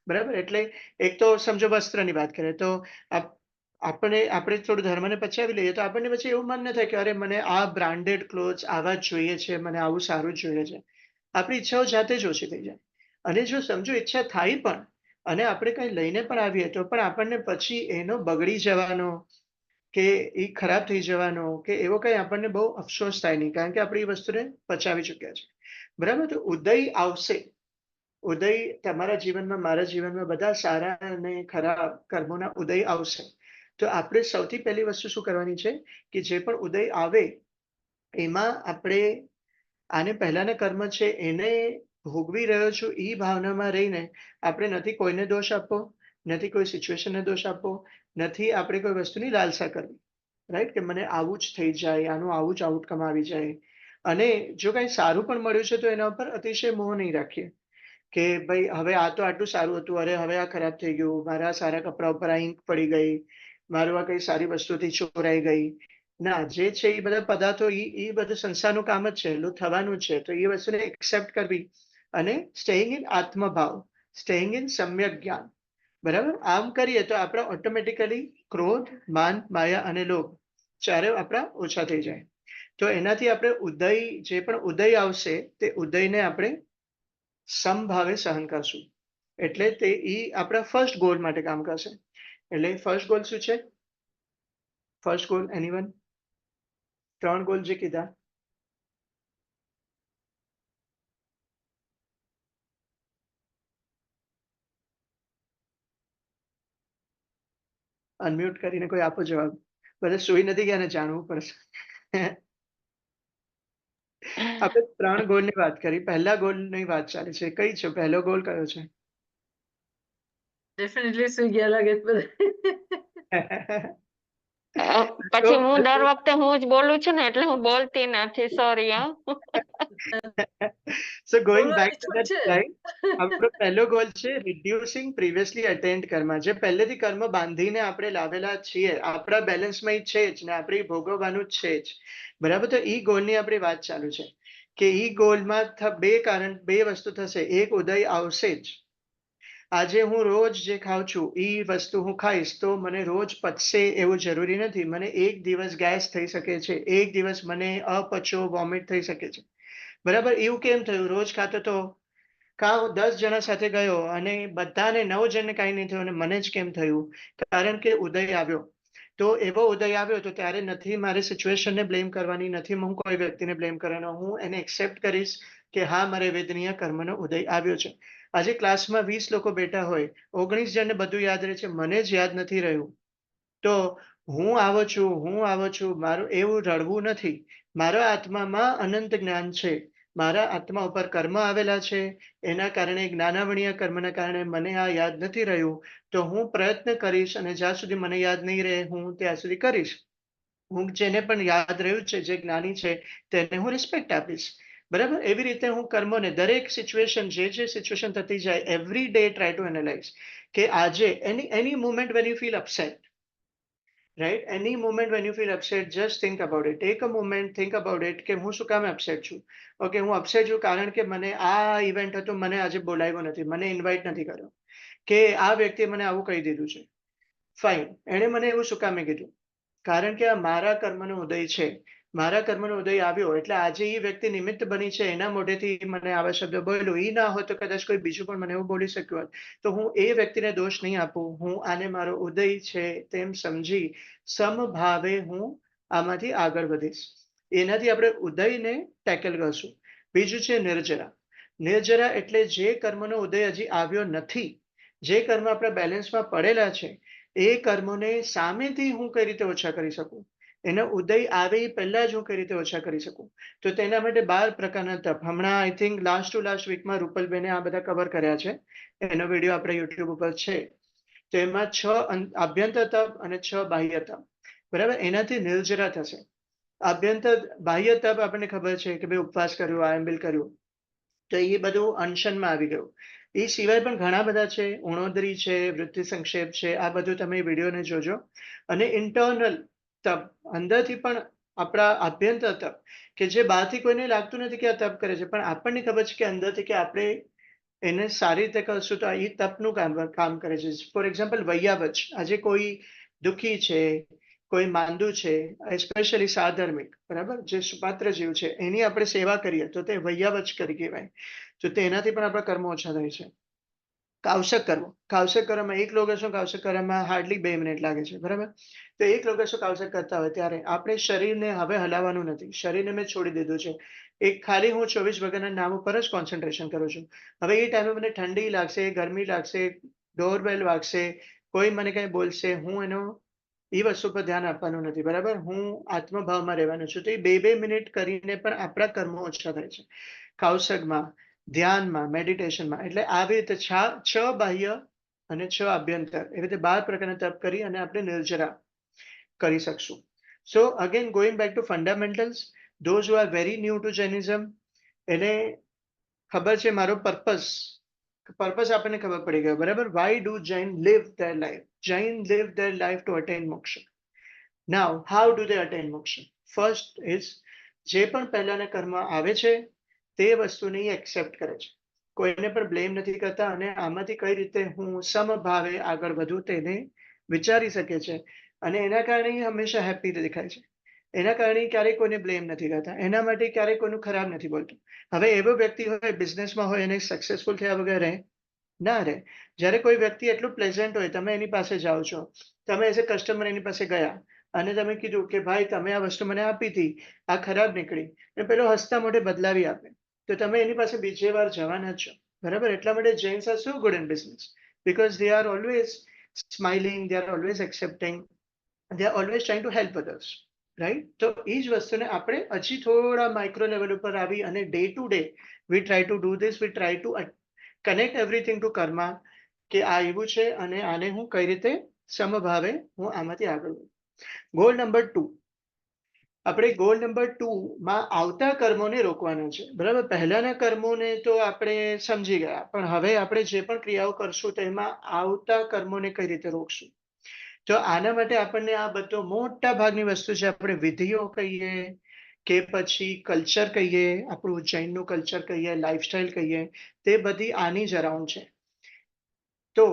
બરાબર? એટલે એક તો સમજો વસ્ત્રની વાત કરીએ તો આપણે થોડું ધર્મને પચાવી લઈએ તો આપણને પછી એવું મન ન થાય કે અરે મને આ બ્રાન્ડેડ ક્લોથ્સ આવા જ જોઈએ છે, મને આવું સારું જ જોઈએ છે. આપણી ઈચ્છાઓ જાતે જ ઓછી થઈ જાય. અને જો સમજો ઈચ્છા થાય પણ અને આપણે કંઈ લઈને પણ આવીએ તો પણ આપણને પછી એનો બગડી જવાનો કે એ ખરાબ થઈ જવાનો કે એવો કંઈ આપણને બહુ અફસોસ થાય નહીં, કારણ કે આપણે એ વસ્તુને પચાવી ચૂક્યા છે. બરાબર? તો ઉદય આવશે. ઉદય તમારા જીવનમાં, મારા જીવનમાં બધા સારા અને ખરાબ કર્મોના ઉદય આવશે. તો આપણે સૌથી પહેલી વસ્તુ શું કરવાની છે કે જે પણ ઉદય આવે એમાં આપણે આને પહેલાના કર્મ છે એને ભોગવી રહ્યો છું એ ભાવનામાં રહીને આપણે નથી કોઈને દોષ આપવો, નથી કોઈ સિચ્યુએશનને દોષ આપવો, નથી આપણે કોઈ વસ્તુની લાલસા કરવી. રાઈટ? કે મને આવું જ થઈ જાય, આનું આવું જ આઉટકમ આવી જાય. અને જો કંઈ સારું પણ મળ્યું છે તો એના ઉપર અતિશય મોહ નહીં રાખીએ કે ભાઈ હવે આ તો આટલું સારું હતું, અરે હવે આ ખરાબ થઈ ગયું, મારા સારા કપડા ઉપર આ ઈંક પડી ગઈ, મારું આ કઈ સારી વસ્તુથી ચોરાઈ ગઈ. ના, જે છે એ બધા પદાર્થો એ બધું સંસારનું કામ જ છે, એટલું થવાનું છે. તો એ વસ્તુને એક્સેપ્ટ કરવી અને સ્ટેઇંગ ઇન આત્મભાવ, સ્ટેઇંગ ઇન સમ્યક જ્ઞાન. બરાબર? આમ કરીએ તો આપણા ઓટોમેટિકલી ક્રોધ, માન, માયા અને લોભ ચારે આપણા ઓછા થઈ જાય. તો એનાથી આપણે ઉદય, જે પણ ઉદય આવશે તે ઉદયને આપણે સમભાવે સહન કરશું. એટલે તે આપણા ફર્સ્ટ ગોલ માટે કામ કરશે. એટલે ફર્સ્ટ ગોલ શું છે? First goal anyone? 3 ગોલ જે કીધા. અનમ્યુટ કરીને કોઈ આપો જવાબ. બધા સુઈ નથી ગયા ને, જાણવું પડશે. આપણે 3 ગોલની વાત કરી. પહેલા ગોલની વાત ચાલે છે. કઈ છે પહેલો ગોલ કયો છે? ડેફિનેટલી સુઈ ગયા લાગે છે બધા. પછી હું દર વખતે હું જ બોલું છું ને એટલે હું બોલતી નથી, સોરી. So going બોલવાની back to છૂટ that છે. slide, આપણો પહેલો ગોલ છે રિડ્યુસિંગ પ્રીવિયસલી અટેન્ડ કર્મ. જે પહેલેથી કર્મ બાંધીને આપણે લાવેલા છીએ, આપણા બેલેન્સમાં ઈ છે જ ને આપણે ભોગવવાનું જ છે જ. બરાબર? તો ઈ ગોલની આપણી વાત ચાલુ છે કે ઈ ગોલમાં બે વસ્તુ થશે. એક, ઉદય આવશે જ. આજે હું રોજ જે ખાઉં છું એ વસ્તુ હું ખાઈશ તો મને રોજ પચશે એવું જરૂરી નથી. મને એક દિવસ ગેસ થઈ શકે છે, એક દિવસ મને અપચો, વોમિટ થઈ શકે છે. બરાબર? એવું કેમ થયું? રોજ ખાતો તો કાં 10 જણા સાથે ગયો અને બધાને 9 જણને કાંઈ નહીં થયું અને મને જ કેમ થયું? કારણ કે ઉદય આવ્યો. તો એવો ઉદય આવ્યો તો ત્યારે નથી મારે સિચ્યુએશનને બ્લેમ કરવાની, નથી હું કોઈ વ્યક્તિને બ્લેમ કરવાનો. હું એને એક્સેપ્ટ કરીશ કે હા, મારે વેદનીય કર્મનો ઉદય આવ્યો છે. આજે ક્લાસમાં 20 લોકો બેઠા હોય, 19 જણને બધું યાદ રહે છે, મને જ યાદ નથી રહ્યું. તો હું આવો છું, મારું એવું રડવું નથી. મારા આત્મામાં અનંત જ્ઞાન છે. મારા આત્મા ઉપર કર્મ આવેલા છે. એના કારણે જ્ઞાનાવણીય કર્મના કારણે મને આ યાદ નથી રહ્યું. તો હું પ્રયત્ન કરીશ અને જ્યાં સુધી મને યાદ નહીં રહે હું ત્યાં સુધી કરીશ. હું જેને પણ યાદ રહ્યું છે, જે જ્ઞાની છે, તેને હું રિસ્પેક્ટ આપીશ. બરાબર? એવી રીતે હું કર્મોને દરેક સિચ્યુએશન, જે સિચ્યુએશન થતી જાય, every day try to analyse કે આજે any moment when you feel upset, right? Any moment when you feel upset, just think about it. Take a moment, think about it કે હું શું કામ અપસેટ છું. ઓકે, હું અપસેટ છું કારણ કે મને આ ઇવેન્ટ હતો, મને આજે બોલાવ્યો નથી, મને ઇન્વાઇટ નથી કર્યો, કે આ વ્યક્તિએ મને આવું કહી દીધું છે. ફાઇન, એણે મને એવું શું કામે કીધું? કારણ કે આ મારા કર્મનો ઉદય છે. મારા કર્મનો ઉદય આવ્યો એટલે આજે એ વ્યક્તિ નિમિત્ત બની છે, એના મોઢેથી મને આવા શબ્દ બોલ્યો. એ ના હોત તો કદાચ કોઈ બીજું પણ મને એવું બોલી શક્યું હોત. તો હું એ વ્યક્તિને દોષ નહીં આપું. હું આને મારો ઉદય છે તેમ સમજી સમભાવે હું આમાંથી આગળ વધીશ. એનાથી આપણે ઉદયને ટેકલ કરશું. બીજું છે નિર્જરા. નિર્જરા એટલે જે કર્મનો ઉદય હજી આવ્યો નથી, જે કર્મ આપણા બેલેન્સમાં પડેલા છે, એ કર્મોને સામેથી હું કઈ રીતે ઓછા કરી શકું, એનો ઉદય આવે એ પહેલા જ હું કઈ રીતે ઓછા કરી શકું. તો તેના માટે 12 પ્રકારના તપ, હમણાં I think last two last વીકમાં રૂપલબેને આ બધા કવર કર્યા છે. એનો વિડીયો આપણે યુટ્યુબ ઉપર છે. તો એમાં 6 આભ્યંતર તપ અને 6 બાહ્ય તપ. બરાબર? એનાથી નિર્જરા થશે. આભ્યંતર બાહ્ય તપ આપણને ખબર છે કે ભાઈ ઉપવાસ કર્યો, આયંબિલ કર્યું, તો એ બધું અનશનમાં આવી ગયું. એ સિવાય પણ ઘણા બધા છે, ઉણોદરી છે, વૃત્તિ સંક્ષેપ છે. આ બધું તમે વિડીયોને જોજો. અને ઇન્ટરનલ તપ, અંદરથી પણ આપણા આભ્યંતર તપ, કે જે બહારથી કોઈને લાગતું નથી કે આ તપ કરે છે, પણ આપણને ખબર છે કે અંદરથી કે આપણે એને સારી રીતે કરશું તો એ તપનું કામ કરે છે. ફોર એક્ઝામ્પલ વૈયાવચ. આજે કોઈ દુઃખી છે, કોઈ માંદું છે, એસ્પેશિયલી સાધર્મિક, બરાબર, જે સુપાત્ર જીવ છે, એની આપણે સેવા કરીએ તો તે વૈયાવચ કરી કહેવાય. તો તેનાથી પણ આપણા કર્મો ઓછા થાય છે. કાવશક કર્મ. કાવશક કર્મમાં એક લોકેશો કાવશક કર્મમાં હાર્ડલી 2 મિનિટ લાગે છે, બરાબર? તો એક લોકેશો કાવશક કરતા હોય ત્યારે આપણે શરીરને હવે હલાવવાનું નથી. શરીરને મેં છોડી દીધું છે. એક ખાલી હું 24 વગરના નામ ઉપર જ કોન્સન્ટ્રેશન કરું છું. હવે એ ટાઈમે મને ઠંડી લાગશે, ગરમી લાગશે, ડોરબેલ વાગશે, કોઈ મને કંઈ બોલશે, હું એનો એ વસ્તુ પર ધ્યાન આપવાનું નથી, બરાબર? હું આત્મભાવમાં રહેવાનું છું. તો એ 2 મિનિટ કરીને પણ આપણા કર્મો ઓછા થાય છે. કૌશકમાં, ધ્યાનમાં, મેડિટેશનમાં. એટલે આવી રીતે 6 બાહ્ય અને 6 આભ્યંતર, એવી રીતે 12 પ્રકારના તપ કરી અને આપણે નિર્જરા કરી શકશું. So again going back to fundamentals, those who are very new to Jainism, એને ખબર છે મારો પર્પસ આપણને ખબર પડી ગયો, બરાબર? Why do Jain live their life? Jain live their life to attain moksha. Now, how do they attain moksha? First is, જે પણ પહેલાના કર્મ આવે છે તે વસ્તુને એક્સેપ્ટ કરે છે. કોઈને પણ બ્લેમ નથી કરતા અને આમાંથી કઈ રીતે હું સમભાવે આગળ વધું તેને વિચારી શકે છે. અને એના કારણે હંમેશા હેપી દેખાય છે. એના કારણે ક્યારેય કોઈને બ્લેમ નથી કરતા, એના માટે ક્યારેય કોઈનું ખરાબ નથી બોલતું. હવે એવો વ્યક્તિ હોય, બિઝનેસમાં હોય અને સક્સેસફુલ થયા વગર રહે ના રહે. જ્યારે કોઈ વ્યક્તિ એટલું પ્લેઝન્ટ હોય, તમે એની પાસે જાઓ છો, તમે એઝ અ કસ્ટમર એની પાસે ગયા અને તમે કીધું કે ભાઈ તમે આ વસ્તુ મને આપી હતી, આ ખરાબ નીકળી, અને પેલો હસતા મોઢે બદલાવી આપે, તો તમે એની પાસે બીજી વાર જવાના જ છો, બરાબર? એટલા માટે Jains are so good in business, because they are always smiling, they are always accepting, they are always trying to help others, right? તો એ જ વસ્તુને આપણે હજી થોડા માઇક્રો લેવલ ઉપર આવી અને day to day we try to do this, we try to connect everything to karma, કે આ એવું છે અને આને હું કઈ રીતે સમભાવે હું આમાંથી આગળ વધું. ગોલ નંબર 2, આપણે ગોલ નંબર 2 માં આવતા કર્મોને રોકવાના છે, બરાબર? પહેલાના કર્મોને તો આપણે સમજી ગયા, પણ હવે આપણે જે પણ ક્રિયાઓ કરશું તેમાં આવતા કર્મોને કઈ રીતે રોકશું. તો આના માટે આપણને આ બધો મોટા ભાગની વસ્તુ છે, આપણે વિધિઓ કહીએ કે પછી કલ્ચર કહીએ, આપણું જૈનનું કલ્ચર કહીએ, લાઈફસ્ટાઈલ કહીએ, તે બધી આની જ અરાઉન્ડ છે. તો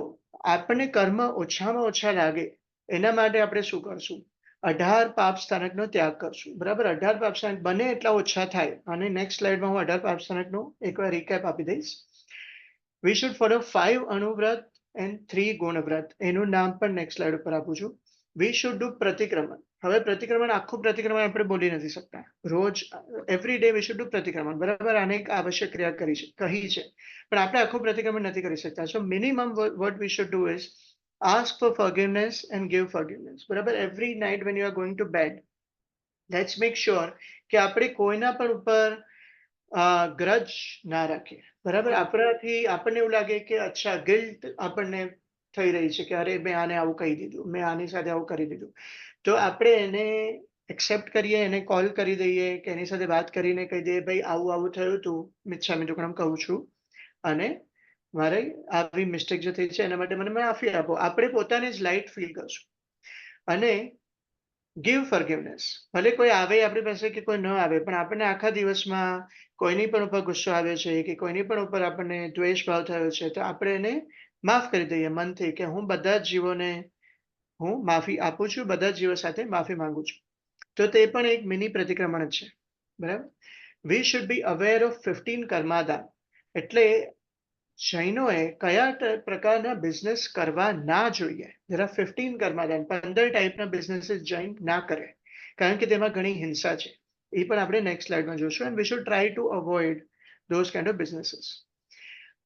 આપણને કર્મ ઓછામાં ઓછા લાગે એના માટે આપણે શું કરશું? 18 પાપ સ્થાનકનો ત્યાગ કરશું, બરાબર? 18 પાપ સ્થાનક બને એટલા ઓછા થાય. અને નેક્સ્ટ સ્લાઇડમાં હું 18 પાપ સ્થાનકનો એકવાર રિકેપ આપી દઈશ. We should follow 5 Anuvrat and 3 ગુણવ્રત. એનું નામ પણ નેક્સ્ટ સ્લાઇડ ઉપર આપું છું. વી શુડ ડુ પ્રતિક્રમણ. હવે પ્રતિક્રમણ, આખું પ્રતિક્રમણ આપણે બોલી નથી શકતા. રોજ every day we should do પ્રતિક્રમણ, બરાબર? આને એક આવશ્યક ક્રિયા કહી છે, પણ આપણે આખું પ્રતિક્રમણ નથી કરી શકતા. So minimum what we should do is ask for forgiveness and give forgiveness, બરાબર? Every night when you are going to bed, let's make sure કે આપણે કોઈના પણ ઉપર ગ્રજ ના રાખીએ, બરાબર? આપણાથી આપણને એવું લાગે કે અચ્છા ગિલ્ટ આપણને થઈ રહી છે કે અરે મેં આને આવું કહી દીધું, મેં આની સાથે આવું કરી દીધું, તો આપણે એને એક્સેપ્ટ કરીએ, એને કોલ કરી દઈએ કે એની સાથે વાત કરીને કહી દઈએ ભાઈ આવું આવું થયું હતું, મિચ્છામી દુક્કડમ કહું છું, અને મારે આવી મિસ્ટેક જે થઈ છે એના માટે મને માફી આપો. આપણે પોતાને જ લાઇટ ફીલ કરશું અને ગીવ ફોરગિવનેસ. ભલે કોઈ આવે આપણી પાસે કે કોઈ ન આવે, પણ આપણને આખા દિવસમાં કોઈની પણ ઉપર ગુસ્સો આવ્યો છે કે કોઈની પણ ઉપર આપણને દ્વેષ ભાવ થયો છે, તો આપણે એને માફ કરી દઈએ મનથી કે હું બધા જ જીવોને હું માફી આપું છું, બધા જ જીવો સાથે માફી માંગુ છું. તો તે પણ એક મિની પ્રતિક્રમણ જ છે. બરાબર? We should be aware of 15 કર્માદા. એટલે જૈનોએ કયા પ્રકારના બિઝનેસ કરવા ના જોઈએ. there are 15 કર્માદાન, 15 ટાઈપના બિઝનેસીસ જૈન ના કરે, કારણ કે તેમાં ઘણી હિંસા છે. એ પણ આપણે નેક્સ્ટ સ્લાઇડમાં જોશું. And we should try to avoid those kind of businesses.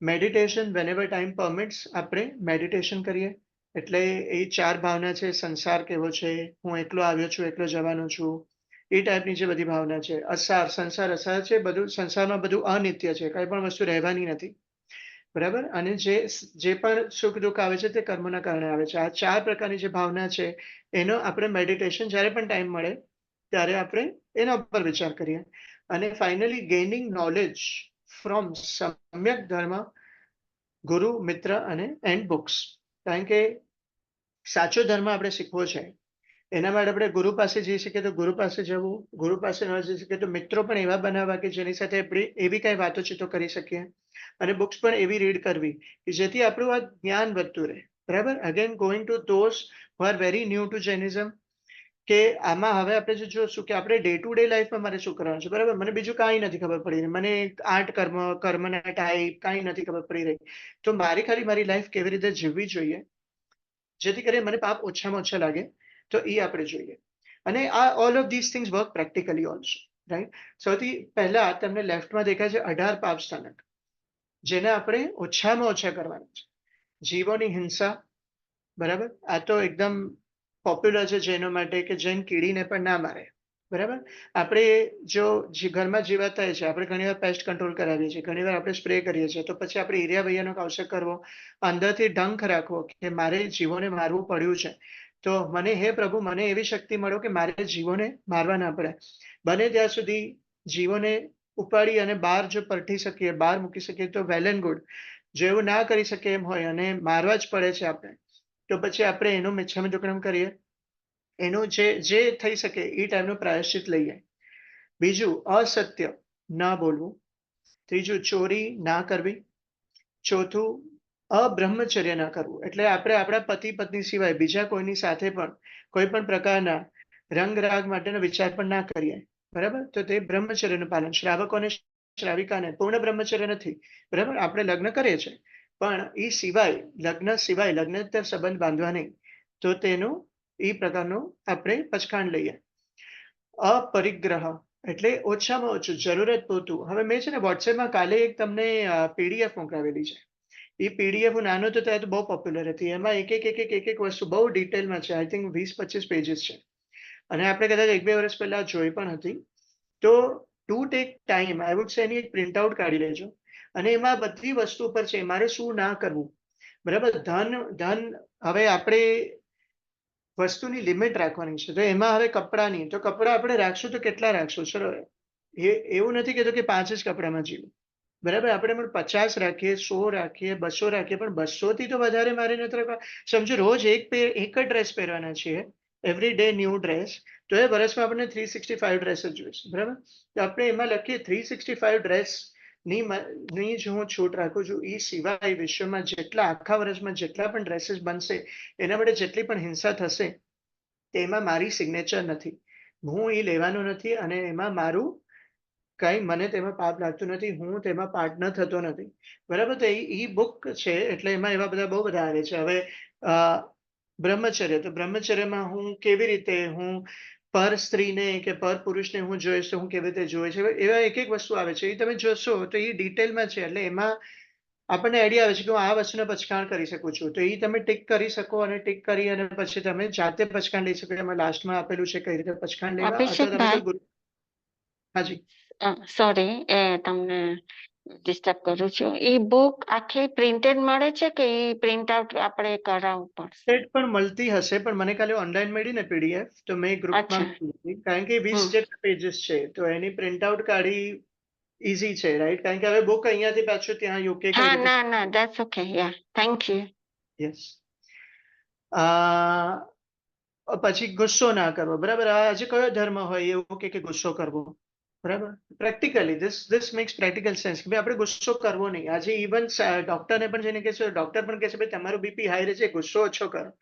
Meditation whenever time permits આપણે મેડિટેશન કરીએ. એટલે એ 4 ભાવના છે. સંસાર કેવો છે, હું એકલો આવ્યો છું, એકલો જવાનો છું, એ ટાઈપની જે બધી ભાવના છે. અસાર, સંસાર અસાર છે, બધું સંસારમાં બધું અનિત્ય છે, કઈ પણ વસ્તુ રહેવાની નથી. બરાબર? અને જે પણ સુખ દુઃખ આવે છે તે કર્મના કારણે આવે છે. આ 4 પ્રકારની જે ભાવના છે એનો આપણે મેડિટેશન જ્યારે પણ ટાઈમ મળે ત્યારે આપણે એના ઉપર વિચાર કરીએ. અને ફાઇનલી ગેઇનિંગ નોલેજ ફ્રોમ સમ્યક ધર્મ, ગુરુ, મિત્ર અને એન્ડ બુક્સ. કારણ કે સાચો ધર્મ આપણે શીખવો છે, એના માટે આપણે ગુરુ પાસે જઈ શકીએ તો ગુરુ પાસે જવું, ગુરુ પાસે ન જઈ શકીએ તો મિત્રો પણ એવા બનાવવા કે જેની સાથે આપણે એવી કઈ વાતોચીતો કરી શકીએ, અને બુક્સ પણ એવી રીડ કરવી કે જેથી આપણું આ જ્ઞાન વધતું રહે. બરાબર? Again going to those who are very new to Jainism, કે આમાં હવે આપણે જો જોશું કે આપણે ડે ટુ ડે લાઈફમાં મારે શું કરવાનું છે. બરાબર? મને બીજું કાંઈ નથી ખબર પડી રહી, મને 8 કર્મના ટાઈપ કાંઈ નથી ખબર પડી રહી. તો મારી ખાલી મારી લાઈફ કેવી રીતે જીવવી જોઈએ જેથી કરીને મને પાપ ઓછામાં ઓછા લાગે, તો એ આપણે જોઈએ. અને આ all of this things work practically also. Right? સૌથી પહેલા તમને લેફ્ટમાં દેખાય છે 18 પાપ સ્થાનક, જેને આપણે ઓછામાં ઓછા કરવાના છે. જીવોની હિંસા. બરાબર? આ તો એકદમ પોપ્યુલર છે જૈનો માટે કે જૈન કીડીને પણ ના મારે. બરાબર? આપણે જો ઘરમાં જીવાત થાય છે, આપણે ઘણીવાર પેસ્ટ કંટ્રોલ કરાવીએ છીએ, ઘણીવાર આપણે સ્પ્રે કરીએ છીએ, તો પછી આપણે એરિયા વૈયાનો કૌશક કરવો, અંદરથી ડંખ રાખવો કે મારે જીવોને મારવું પડ્યું છે, તો મને હે પ્રભુ મને એવી શક્તિ મળો કે મારે જીવોને મારવા ના પડે. બને ત્યાં સુધી જીવોને ઉપાડી અને બહાર જો પરઠી શકીએ, બહાર મૂકી શકીએ તો વેલ એન્ડ ગુડ. જો એવું ના કરી શકે એમ હોય અને મારવા જ પડે છે આપણે, તો પછી આપણે એનો મિચ્છામી દુક્કડમ કરીએ, એનું જે થઈ શકે એ ટાઈમનું પ્રાયશ્ચિત લઈએ. બીજું, અસત્ય ના બોલવું. ત્રીજું, ચોરી ના કરવી. ચોથું, અબ્રહ્મચર્ય ના કરવું. એટલે આપણે આપણા પતિ પત્ની સિવાય બીજા કોઈની સાથે પણ કોઈ પણ પ્રકારના રંગ રાગ માટેનો વિચાર પણ ના કરીએ. બરાબર? તો તે બ્રહ્મચર્યનું પાલન. શ્રાવકોને શ્રાવિકાને પૂર્ણ બ્રહ્મચર્ય નથી. બરાબર? આપણે લગ્ન કરીએ છીએ, પણ એ સિવાય લગ્નેતર સંબંધ બાંધવા નહીં, તો તેનું એ પ્રકારનું આપણે પચખાણ લઈએ. અપરિગ્રહ એટલે ઓછામાં ઓછું જરૂરત પૂરતું. હવે મેં છે ને વોટ્સએપમાં કાલે એક તમને પીડીએફ મોકલાવેલી છે. એ પીડીએફ હું નાનો હતો ત્યારે તો બહુ પોપ્યુલર હતી. એમાં એક વસ્તુ બહુ ડિટેલમાં છે. આઈ થિંક 20-25 પેજીસ છે. અને આપણે કદાચ 1-2 વર્ષ પહેલા જોઈ પણ હતી. તો to take time, I would say any એક પ્રિન્ટ આઉટ કાઢી લેજો. અને એમાં બધી વસ્તુ પર છે મારે શું ના કરવું. બરાબર? ધન હવે આપણે વસ્તુની લિમિટ રાખવાની છે. તો એમાં હવે કપડાની, તો કપડાં આપણે રાખશું તો કેટલા રાખશું? ચલો, એવું નથી કહેતો કે 5 જ કપડામાં જીવું. બરાબર? આપણે પણ 50 રાખીએ, 100 રાખીએ, 200 રાખીએ, પણ 200 થી તો વધારે મારે નથી રાખવા. સમજો રોજ એક જ ડ્રેસ પહેરવાના છીએ, એવરી ડે ન્યૂ ડ્રેસ, તો એ વર્ષમાં આપણને 365 ડ્રેસ જ જોઈશે. બરાબર? તો આપણે એમાં લખીએ 365 ડ્રેસ ની જો હું છૂટ રાખું છું. એ સિવાય વિશ્વમાં જેટલા આખા વર્ષમાં જેટલા પણ ડ્રેસીસ બનશે, એના માટે જેટલી પણ હિંસા થશે, તેમાં મારી સિગ્નેચર નથી. હું એ લેવાનો નથી, અને એમાં મારું કઈ મને તેમાં પાપ લાગતું નથી, હું તેમાં પાર્ટનર થતો નથી. બરાબર? તો એ બુક છે, એટલે એમાં એવા બધા બહુ બધા આવે છે. હવે બ્રહ્મચર્ય, તો બ્રહ્મચર્યમાં હું કેવી રીતે હું પર સ્ત્રીને કે પર પુરુષને હું જોઈશ તો હું કેવી રીતે જોઈશ, એવા એક વસ્તુ આવે છે. એ તમે જોશો તો એ ડિટેલમાં છે. એટલે એમાં આપણને આઈડિયા આવે છે કે હું આ વસ્તુને પચખાણ કરી શકું છું. તો એ તમે ટિક કરી શકો, અને ટિક કરી અને પછી તમે જાતે પચખાણ લઈ શકો. એમાં લાસ્ટમાં આપેલું છે કઈ રીતે પચખાણ લેવા, અથવા તમે કોઈ ગુરુ. હાજી. સોરી તમને ડિસ્ટર્બ કરું છું. એ બુક આખી પ્રિન્ટેડ મળે છે કે એ પ્રિન્ટ આઉટ આપણે કરાવવું પડશે? સેટ પણ મળતી હશે, પણ મને કાલે ઓનલાઈન મળી ને પીડીએફ, તો મેં ગ્રુપમાં મૂકી. કારણ કે 20 જેટલા પેજીસ છે, તો એની પ્રિન્ટ આઉટ કાઢી ઈઝી છે. રાઈટ? કારણ કે હવે બુક અહીંયાથી પાછું ત્યાં યુકે કઈ રીતે. ના, that's okay. Yeah, thank you. Yes. પછી ગુસ્સો ના કરવો, બરાબર? આજે કયો ધર્મ હોય એવું કે ગુસ્સો કરવો, બરાબર? Practically this makes practical sense કે ભાઈ આપણે ગુસ્સો કરવો નહીં. આજે ઇવન ડોક્ટરને પણ જઈને કહેશો, ડોક્ટર પણ કહેશે ભાઈ તમારું બીપી હાઈ રહે છે, ગુસ્સો ઓછો કરો,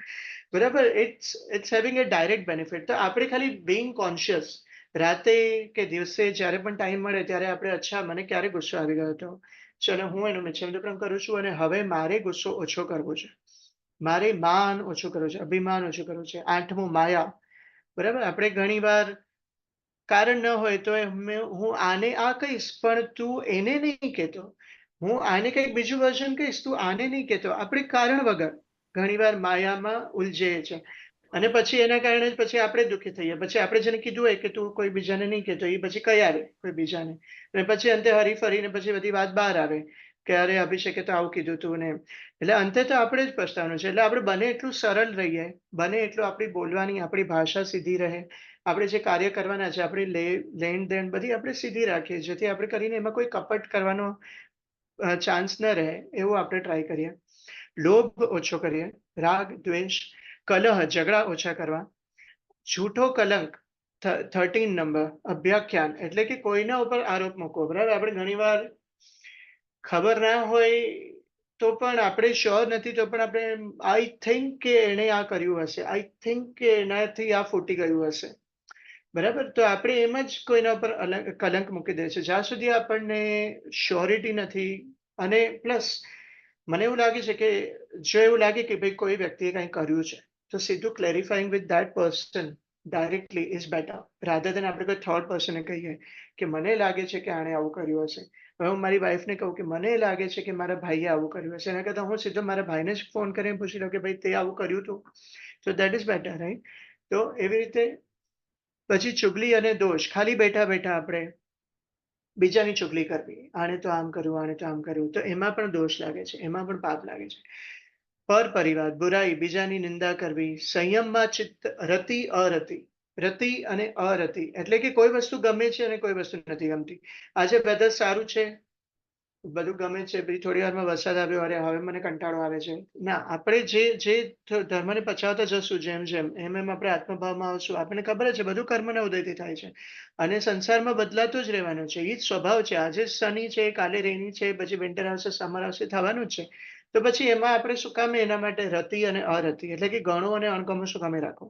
બરાબર? It's having a direct benefit. તો આપણે ખાલી બીંગ કોન્શિયસ, રાતે કે દિવસે જ્યારે પણ ટાઈમ મળે ત્યારે આપણે અચ્છા મને ક્યારે ગુસ્સો આવી ગયો હતો, ચલો હું એનું નિશ્ચિંતપણ કરું છું અને હવે મારે ગુસ્સો ઓછો કરવો છે, મારે માન ઓછું કરવું છે, અભિમાન ઓછું કરવું છે. 8મું માયા, બરાબર? આપણે ઘણી વાર કારણ ન હોય તો હું આને આ કહીશ પણ તું એને નહીં કહેતો, હું આને કંઈક બીજું વર્ઝન કહીશ તું આને નહીં કહેતો. આપણે કારણ વગર ઘણીવાર માયામાં ઉલઝીએ છે અને પછી એના કારણે જ પછી આપણે દુઃખી થઈએ. પછી આપણે જેને કીધું હોય કે તું કોઈ બીજાને નહીં કહેતો, એ પછી કહી આવે કોઈ બીજાને, અને પછી અંતે હરી ફરીને પછી બધી વાત બહાર આવે કે અરે અભિષેકે તો આવું કીધું તું ને. એટલે અંતે તો આપણે જ પસ્તાવાનું છે. એટલે આપણે બને એટલું સરળ રહીએ, બને એટલું આપણી બોલવાની આપણી ભાષા સીધી રહે, આપણે જે કાર્ય કરવાના છે આપણી લેણ દેણ બધી આપણે સીધી રાખીએ, જેથી આપણે કરીને એમાં કોઈ કપટ કરવાનો ચાન્સ ન રહે એવું આપણે ટ્રાય કરીએ. લોભ ઓછો કરીએ, રાગ દ્વેષ કલહ ઝઘડા ઓછા કરવા, જૂઠો કલંક 13 નંબર, અભ્યાખ્યાન એટલે કે કોઈના ઉપર આરોપ મૂકવો, બરાબર? આપણે ઘણીવાર ખબર ના હોય તો પણ આપણે શ્યોર નથી તો પણ આપણે આઈ થિંક કે એણે આ કર્યું હશે, આઈ થિંક કે એનાથી આ ફૂટી ગયું હશે, બરાબર? તો આપણે એમ જ કોઈના ઉપર કલંક મૂકી દે છે જ્યાં સુધી આપણને શ્યોરિટી નથી. અને પ્લસ મને એવું લાગે છે કે જો એવું લાગે કે ભાઈ કોઈ વ્યક્તિએ કંઈ કર્યું છે તો સીધું clarifying with that person directly is better rather than આપણે કોઈ થર્ડ પર્સનને કહીએ કે મને લાગે છે કે આણે આવું કર્યું હશે. હવે હું મારી વાઈફને કહું કે મને લાગે છે કે મારા ભાઈએ આવું કર્યું હશે, એના કરતાં હું સીધો મારા ભાઈને જ ફોન કરીને પૂછી લઉં કે ભાઈ તે આવું કર્યું હતું, તો દેટ ઇઝ બેટર, રાઈટ? તો એવી રીતે પછી ચુગલી અને દોષ, ખાલી બેઠા બેઠા આપણે બીજાની ચુગલી કરવી, આણે તો આમ કર્યું, આણે તો આમ કર્યું, તો એમાં પણ દોષ લાગે છે, એમાં પણ પાપ લાગે છે. પર પરિવાર, બુરાઈ, બીજાની નિંદા કરવી, સંયમમાં ચિત્ત, રતિ અરતિ, રતિ અને અરતિ એટલે કે કોઈ વસ્તુ ગમે છે અને કોઈ વસ્તુ નથી ગમતી. આજે વેધર સારું છે, બધું ગમે છે, પછી થોડી વારમાં વરસાદ આવ્યો, અરે હવે મને કંટાળો આવે છે. ના, આપણે જે ધર્મને પચાવતા જશું જેમ જેમ એમ આપણે આત્મભાવમાં આવશું. આપણને ખબર છે બધું કર્મના ઉદયથી થાય છે અને સંસારમાં બદલાતું જ રહેવાનું છે, એ જ સ્વભાવ છે. આજે સની છે, કાલે રેની છે, પછી વિન્ટર આવશે, સમર આવશે, થવાનું જ છે. તો પછી એમાં આપણે શું કામે એના માટે રતિ અને અરતિ એટલે કે ગણો અને અણગમો શું કામે રાખો?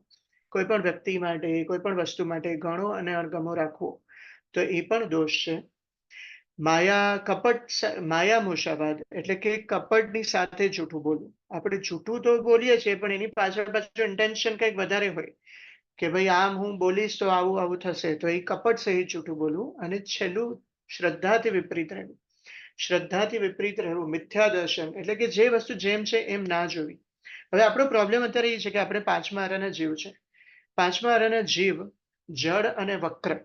કોઈ પણ વ્યક્તિ માટે, કોઈ પણ વસ્તુ માટે ગણો અને અણગમો રાખવો તો એ પણ દોષ છે. માયા મૂષાવાદ એટલે કે કપટની સાથે જૂઠું બોલવું. આપણે જૂઠું તો બોલીએ છીએ પણ એની પાછળ ઇન્ટેન્શન કંઈક વધારે હોય કે ભાઈ આમ હું બોલીશ તો આવું આવું થશે, તો એ કપટ સહિત જૂઠું બોલવું. અને છેલ્લું શ્રદ્ધાથી વિપરીત રહેવું. શ્રદ્ધાથી વિપરીત રહેવું, મિથ્યા દર્શન એટલે કે જે વસ્તુ જેમ છે એમ ના જોવી. હવે આપણો પ્રોબ્લેમ અત્યારે એ છે કે આપણે પાંચમા આરાના જીવ છે. પાંચમા આરાના જીવ જડ અને વક્ર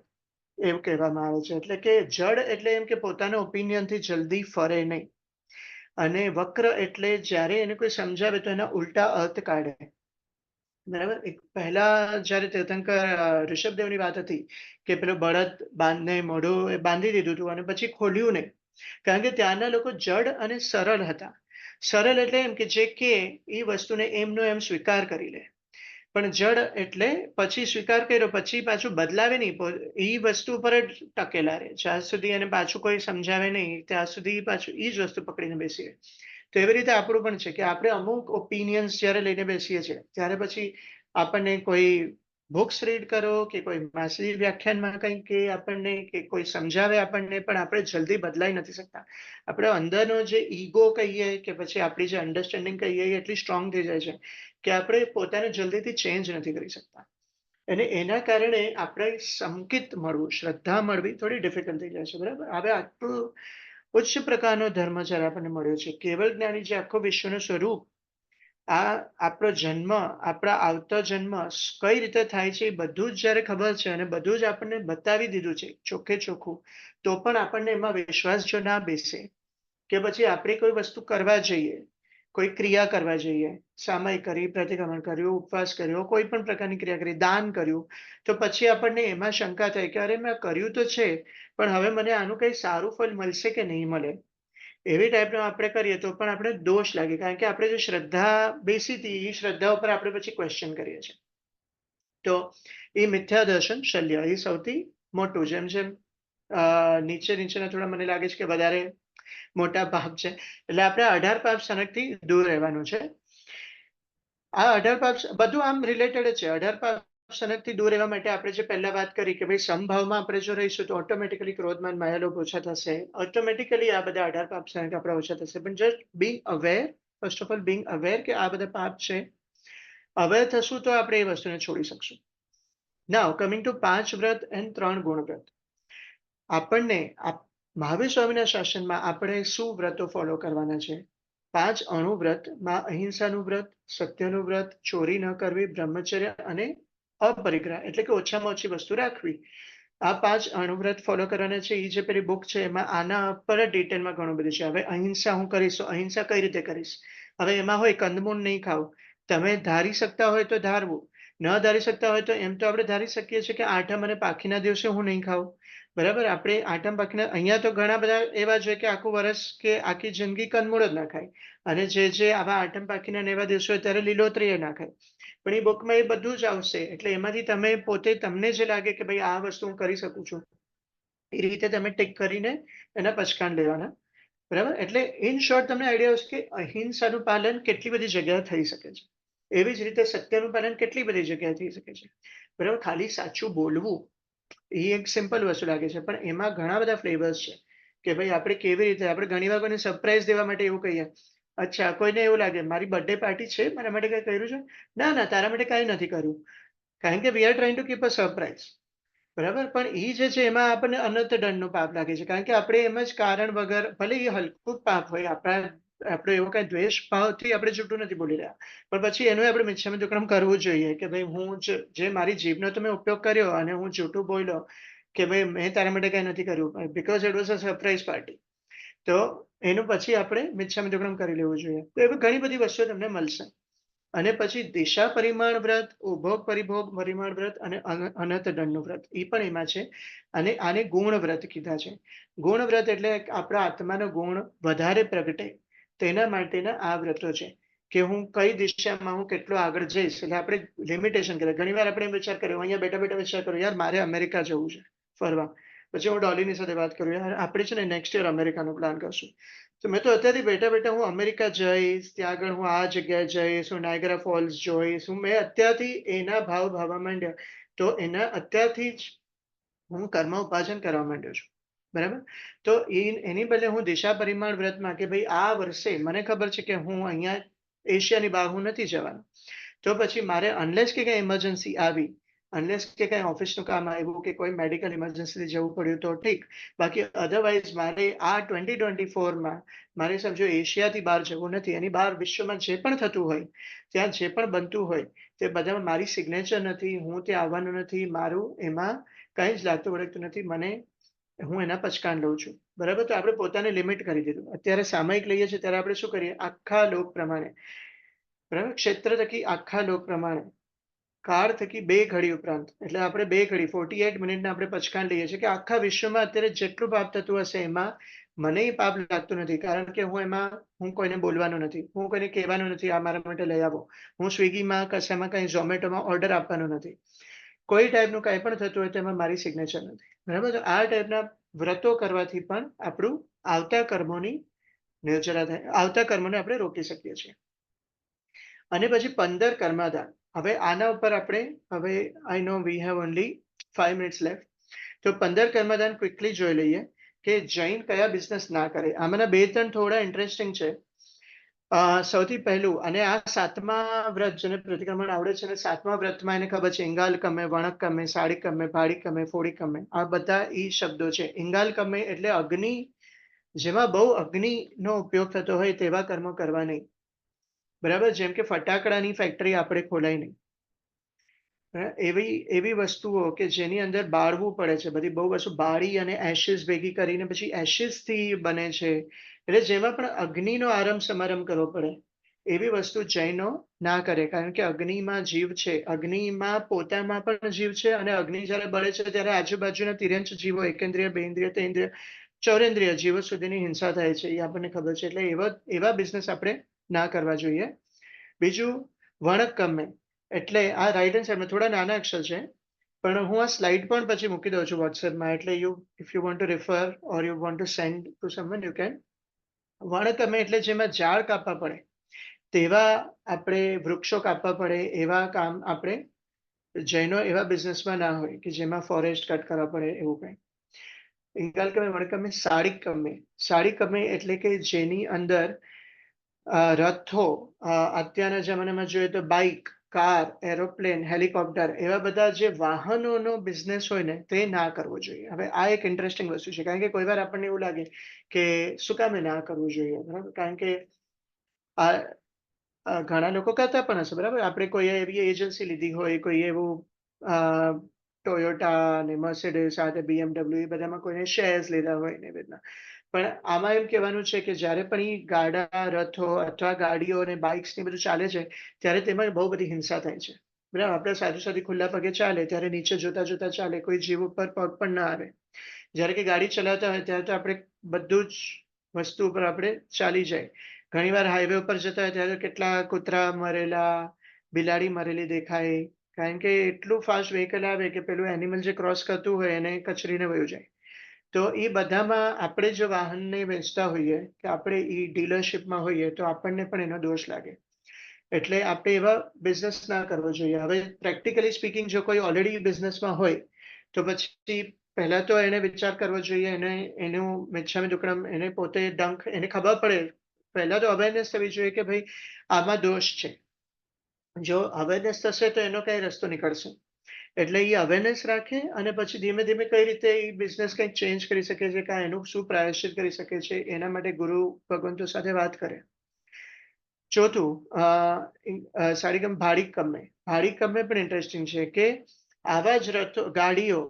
એવું કહેવામાં આવે છે. એટલે કે જડ એટલે એમ કે પોતાના ઓપિનિયનથી જલ્દી ફરે નહીં, અને વક્ર એટલે જ્યારે એને કોઈ સમજાવે તો એના ઉલટા અર્થ કાઢે, બરાબર? એક પહેલા જ્યારે તીર્થંકર ઋષભદેવની વાત હતી કે પેલો બળદ બાંધને મોઢું બાંધી દીધું હતું અને પછી ખોલ્યું નહીં, કારણ કે ત્યાંના લોકો જડ અને સરળ હતા. સરળ એટલે એમ કે જે કે એ વસ્તુને એમનો એમ સ્વીકાર કરી લે, પણ જડ એટલે પછી સ્વીકાર કર્યો પછી પાછું બદલાવે નહીં, એ વસ્તુ પર જ ટકેલા રહે જ્યાં સુધી એને પાછું કોઈ સમજાવે નહીં ત્યાં સુધી પાછું એ જ વસ્તુ પકડીને બેસી રહે. તો એવી રીતે આપણું પણ છે કે આપણે અમુક ઓપિનિયન્સ જ્યારે લઈને બેસીએ છીએ ત્યારે પછી આપણને કોઈ બુક્સ રીડ કરો કે કોઈ માસિક વ્યાખ્યાનમાં કંઈ કે આપણને કે કોઈ સમજાવે આપણને, પણ આપણે જલ્દી બદલાઈ નથી શકતા. આપણે અંદરનો જે ઈગો કહીએ કે પછી આપણી જે અન્ડરસ્ટેન્ડિંગ કહીએ એ એટલી સ્ટ્રોંગ થઈ જાય છે કે આપણે પોતાને જલ્દીથી ચેન્જ નથી કરી શકતા. અને એના કારણે આપણે સંકિત મળવું, શ્રદ્ધા મળવી થોડી ડિફિકલ્ટ થઈ જાય છે, બરાબર? હવે આટલું ઉચ્ચ પ્રકારનો ધર્મ જ્યારે આપણને મળ્યો છે, કેવળ જ્ઞાની જે આખો વિશ્વનું સ્વરૂપ, આ આપણો જન્મ, આપણા આવતો જન્મ કઈ રીતે થાય છે એ બધું જ જ્યારે ખબર છે અને બધું જ આપણને બતાવી દીધું છે ચોખ્ખે ચોખ્ખું, તો પણ આપણને એમાં વિશ્વાસ જો ના બેસે કે પછી આપણે કોઈ વસ્તુ કરવા જઈએ, કોઈ ક્રિયા કરવા જઈએ, સામાયિક કરી, પ્રતિક્રમણ કર્યું, ઉપવાસ કર્યો, કોઈ પણ પ્રકારની ક્રિયા કરી, દાન કર્યું, તો પછી આપણને એમાં શંકા થાય કે અરે મેં કર્યું તો છે પણ હવે મને આનું કંઈ સારું ફળ મળશે કે નહીં મળે. એવી ટાઈપનું આપણે કરીએ તો પણ આપણે દોષ લાગે, કારણ કે આપણે જે શ્રદ્ધા બેસી હતી એ શ્રદ્ધા ઉપર આપણે પછી ક્વેશ્ચન કરીએ છીએ. તો એ મિથ્યા દર્શન શલ્ય એ સૌથી મોટું, જેમ જેમ નીચેના થોડા મને લાગે છે કે વધારે મોટા પાપ છે, એટલે આપણે 18 પાપ સનકથી દૂર રહેવાનું છે. આ 18 પાપ બધું આમ રિલેટેડ જ છે. 18 પાપ સનકથી દૂર રહેવા માટે આપણે જે પહેલા વાત કરી કે ભાઈ સમભાવમાં આપણે જો રહીશું તો ઓટોમેટિકલી ક્રોધમાન માયા લોભ ઓછા થશે, ઓટોમેટિકલી આ બધા 18 પાપ સનક આપણા ઓછા થશે. પણ just Bing aware, first of all Bing aware કે આ બધા પાપ છે, અવેર થશું તો આપણે એ વસ્તુને છોડી શકશું. નાઉ કમિંગ ટુ 5 વ્રત એન્ડ 3 ગુણ વ્રત. આપણને મહાવીર સ્વામીના શાસનમાં આપણે શું વ્રતો ફોલો કરવાના છે? 5 અણુ વ્રતમાં અહિંસાનું વ્રત, સત્યનું વ્રત, ચોરી ન કરવી, બ્રહ્મચર્ય અને અપરિગ્રહ એટલે કે ઓછામાં ઓછી વસ્તુ રાખવી. આ 5 અણુવ્રત ફોલો કરવાના છે. એ જે પેલી બુક છે એમાં આના પર ડિટેલમાં ઘણું બધું છે. હવે અહિંસા હું કરીશ તો અહિંસા કઈ રીતે કરીશ? હવે એમાં હોય કંદમૂળ નહીં ખાવું. તમે ધારી શકતા હોય તો ધારવું, ન ધારી શકતા હોય તો એમ તો આપણે ધારી શકીએ છીએ કે આઠમ અને પાખીના દિવસે હું નહીં ખાવું. બરાબર, આપણે આઠમ પાખીના અહીંયા તો ઘણા બધા એવા છે કે આખું વર્ષ કે આખી જિંદગી કંદમૂળ જ ના ખાય, અને જે આવા આઠમ પાખીના એવા દિવસો હોય ત્યારે લીલોતરી એ ના ખાય. પણ એ બુકમાં એ બધું જ આવશે, એટલે એમાંથી તમે પોતે તમને જે લાગે કે ભાઈ આ વસ્તુ હું કરી શકું છું એ રીતે તમે ટિક કરીને એના પચકાણ લેવાના. બરાબર, એટલે ઇન શોર્ટ તમને આઈડિયા આવશે કે અહિંસાનું પાલન કેટલી બધી જગ્યાએ થઈ શકે છે, એવી જ રીતે સત્યનું પાલન કેટલી બધી જગ્યાએ થઈ શકે છે. બરાબર, ખાલી સાચું બોલવું એ એક સિમ્પલ વસ્તુ લાગે છે, પણ એમાં ઘણા બધા ફ્લેવર્સ છે કે ભાઈ આપણે કેવી રીતે, આપણે ઘણીવાર કોઈને સરપ્રાઈઝ દેવા માટે એવું કહીએ, અચ્છા કોઈને એવું લાગે મારી બર્થડે પાર્ટી છે, મારા માટે કંઈ કર્યું છે? ના ના, તારા માટે કાંઈ નથી કર્યું, કારણ કે we are trying to keep a surprise. બરાબર, પણ એ જે છે એમાં આપણને અનંત દંડનો પાપ લાગે છે, કારણ કે આપણે એમ જ કારણ વગર, ભલે એ હલકું પાપ હોય, આપણો એવો કઈ દ્વેષ ભાવથી આપણે જૂઠું નથી બોલી રહ્યા, પણ પછી એનો આપણે મિચ્છામી દુક્કડમ કરવું જોઈએ કે ભાઈ હું જે મારી જીભનો તમે ઉપયોગ કર્યો અને હું જૂઠું બોલ્યો કે ભાઈ મેં તારા માટે કઈ નથી કર્યું because it was a surprise party, તો એનું પછી આપણે મિચ્છામી દુક્કડમ કરી લેવું જોઈએ. તો એવી ઘણી બધી વસ્તુઓ તમને મળશે. અને પછી દિશા પરિમાણ વ્રત, ઉભોગ પરિભોગ પરિમાણ વ્રત અને અનંત દંડનું વ્રત એ પણ એમાં છે. અને આને ગુણ વ્રત કીધા છે. ગુણ વ્રત એટલે આપણા આત્માનો ગુણ વધારે પ્રગટે તેના માટેના આ વ્રતો છે કે હું કઈ દિશામાં હું કેટલો આગળ જઈશ. એટલે આપણે લિમિટેશન કરીએ. ઘણી વાર આપણે વિચાર કર્યો, અહીંયા બેઠા બેઠા વિચાર કર્યો, યાર મારે અમેરિકા જવું છે ફરવા, પછી હું ડોલીની સાથે વાત કરું, યાર આપણે છે ને નેક્સ્ટ યર અમેરિકાનો પ્લાન કરશું. તો મેં તો અત્યારથી બેઠા બેઠા હું અમેરિકા જઈશ, ત્યાં આગળ હું આ જગ્યાએ જઈશ, હું નાયગ્રા ફોલ્સ જોઈશ, મેં અત્યારથી એના ભાવ ભાવવા માંડ્યા. તો એના અત્યારથી જ હું કર્મ ઉપાર્જન કરવા માંડ્યો છું. બરાબર, તો એની બદલે હું દિશા પરિમાણ વ્રતમાં કે ભાઈ આ વર્ષે મને ખબર છે કે હું અહીંયા એશિયાની બહાર હું નથી જવાનો, તો પછી મારે અનલેસ કે કંઈ ઇમરજન્સી આવી, અનલેસ કે કંઈ ઓફિસનું કામ આવ્યું કે કોઈ મેડિકલ ઇમરજન્સીથી જવું પડ્યું તો ઠીક, બાકી અધરવાઇઝ મારે આ 2024માં મારે સમજો એશિયાથી બહાર જવું નથી. એની બહાર વિશ્વમાં જે પણ થતું હોય, ત્યાં જે પણ બનતું હોય તે બધામાં મારી સિગ્નેચર નથી, હું ત્યાં આવવાનું નથી, મારું એમાં કંઈ જ લાગતું વળગતું નથી, હું એના પચકાણ લઉં છું. બરાબર, તો આપણે પોતાને લિમિટ કરી દીધું. અત્યારે સામયિક લઈએ છીએ ત્યારે આપણે શું કરીએ, આખા લોક પ્રમાણે, બરાબર, ક્ષેત્ર થકી આખા લોક પ્રમાણે, કાળ થકી 2 ઘડી ઉપરાંત, એટલે આપણે 2 ઘડી 48 મિનિટના આપણે પચકાણ લઈએ છીએ કે આખા વિશ્વમાં અત્યારે જેટલું પાપ થતું હશે એમાં મને પાપ લાગતું નથી, કારણ કે હું કોઈને બોલવાનું નથી, હું કોઈને કહેવાનું નથી આ મારા માટે લઈ આવો, હું સ્વિગીમાં કશામાં કંઈ ઝોમેટોમાં ઓર્ડર આપવાનું નથી, કોઈ ટાઈપનું કંઈ પણ થતું હોય તો એમાં મારી સિગ્નેચર નથી. બરાબર, તો આ ટાઈપના વ્રતો કરવાથી પણ આપણું આવતા કર્મોની નિર્જરા થાય, આવતા કર્મોને આપણે રોકી શકીએ છીએ. અને પછી 15 કર્માધાન. હવે આના ઉપર આપણે હવે I know we have only 5 minutes left, તો 15 કર્માધાન ક્વિકલી જોઈ લઈએ કે જૈન કયા બિઝનેસ ના કરે. આમાંના 2-3 થોડા ઇન્ટરેસ્ટિંગ છે. સૌથી પહેલું, અને આ 7મા વ્રત જેને પ્રતિક્રમણ આવડે છે અને 7મા વ્રતમાં એને ખબર છે, ઇંગાલ કમે, વણક કમે, સાડી કમે, ભાડી કમે, ફોડી કમે, આ બધા ઈ શબ્દો છે. ઇંગાલ કમે એટલે અગ્નિ, જેમાં બહુ અગ્નિનો ઉપયોગ થતો હોય તેવા કર્મો કરવા નહીં. બરાબર, જેમ કે ફટાકડાની ફેક્ટરી આપણે ખોલાય નહીં, એવી વસ્તુઓ કે જેની અંદર બાળવું પડે છે, બધી બહુ વસ્તુ બાળી અને એશિસ ભેગી કરીને પછી એશિસથી બને છે, એટલે જેમાં પણ અગ્નિનો આરંભ સમારંભ કરવો પડે એવી વસ્તુ જૈનો ના કરે, કારણ કે અગ્નિમાં જીવ છે, અગ્નિમાં પોતામાં પણ જીવ છે, અને અગ્નિ જ્યારે બળે છે ત્યારે આજુબાજુના તિર્યંચ જીવો, એકેન્દ્રિય, બેન્દ્રિય, તેન્દ્રિય, ચૌરેન્દ્રિય જીવો સુધીની હિંસા થાય છે, એ આપણને ખબર છે. એટલે એવા બિઝનેસ આપણે ના કરવા જોઈએ. બીજું, વણક કમે એટલે આ રાઈટ હેન્ડ સાઈડમાં થોડા નાના અક્ષર છે, પણ હું આ સ્લાઇડ પણ પછી મૂકી દઉં છું વોટ્સએપમાં. એટલે if you want to refer or you want to send to someone you can. વણકમે એટલે જેમાં ઝાડ કાપવા પડે તેવા આપણે વૃક્ષો કાપવા પડે એવા કામ આપણે જૈનો એવા બિઝનેસમાં ના હોય કે જેમાં ફોરેસ્ટ કટ કરવા પડે એવું કંઈ. ઇંગાલકમે વણકમે સાડીકમે એટલે કે જેની અંદર રથો, અત્યારના જમાનામાં જોઈએ તો બાઇક, કાર, એરોપ્લેન, હેલિકોપ્ટર એવા બધા જે વાહનોનો બિઝનેસ હોય ને તે ના કરવો જોઈએ. હવે આ એક ઇન્ટરેસ્ટિંગ વસ્તુ છે, કારણ કે કોઈ વાર આપણને એવું લાગે કે શું કામે ના કરવું જોઈએ, બરાબર? કારણ કે આ ઘણા લોકો કરતા પણ હશે, બરાબર? આપણે કોઈ એવી એજન્સી લીધી હોય, કોઈ એવું ટોયોટા ને મર્સિડીઝ સાથે BMW એ બધામાં કોઈને શેર્સ લીધા હોય ને એ રીતના. પણ આમાં એમ કહેવાનું છે કે જ્યારે પણ એ ગાડા, રથો અથવા ગાડીઓ અને બાઇક્સ ને બધું ચાલે છે ત્યારે તેમાં બહુ બધી હિંસા થાય છે, બરાબર? આપણે સાદી ખુલ્લા પગે ચાલે ત્યારે નીચે જોતા જોતા ચાલે, કોઈ જીવ ઉપર પગ પણ ના આવે. જ્યારે કે ગાડી ચલાવતા હોય ત્યારે તો આપણે બધું જ વસ્તુ ઉપર આપણે ચાલી જાય. ઘણીવાર હાઈવે ઉપર જતા હોય ત્યારે કેટલા કૂતરા મરેલા, બિલાડી મરેલી દેખાય, કારણ કે એટલું ફાસ્ટ વ્હીકલ આવે કે પેલું એનિમલ જે ક્રોસ કરતું હોય એને કચરીને વયું જાય. તો એ બધામાં આપણે જો વાહનને વેચતા હોઈએ કે આપણે એ ડીલરશીપમાં હોઈએ તો આપણને પણ એનો દોષ લાગે. એટલે આપણે એવા બિઝનેસ ના કરવો જોઈએ. હવે પ્રેક્ટિકલી સ્પીકિંગ જો કોઈ ઓલરેડી બિઝનેસમાં હોય તો પછી પહેલા તો એને વિચાર કરવો જોઈએ, એનું મિચ્છામી દુક્કડમ, એને પોતે ડંખ, એને ખબર પડે. પહેલા તો અવેરનેસ થવી જોઈએ કે ભાઈ આમાં દોષ છે. જો અવેરનેસ થશે તો એનો કઈ રસ્તો નીકળશે. એટલે એ અવેરનેસ રાખે અને પછી ધીમે ધીમે કઈ રીતે એ બિઝનેસ કંઈક ચેન્જ કરી શકે છે, કાં એનું શું પ્રાયશ્ચિત કરી શકે છે, એના માટે ગુરુ ભગવંતો સાથે વાત કરે. ચોથું, સાડીકમ ભાડીકમે પણ ઇન્ટરેસ્ટિંગ છે કે આવા જ રથો, ગાડીઓ,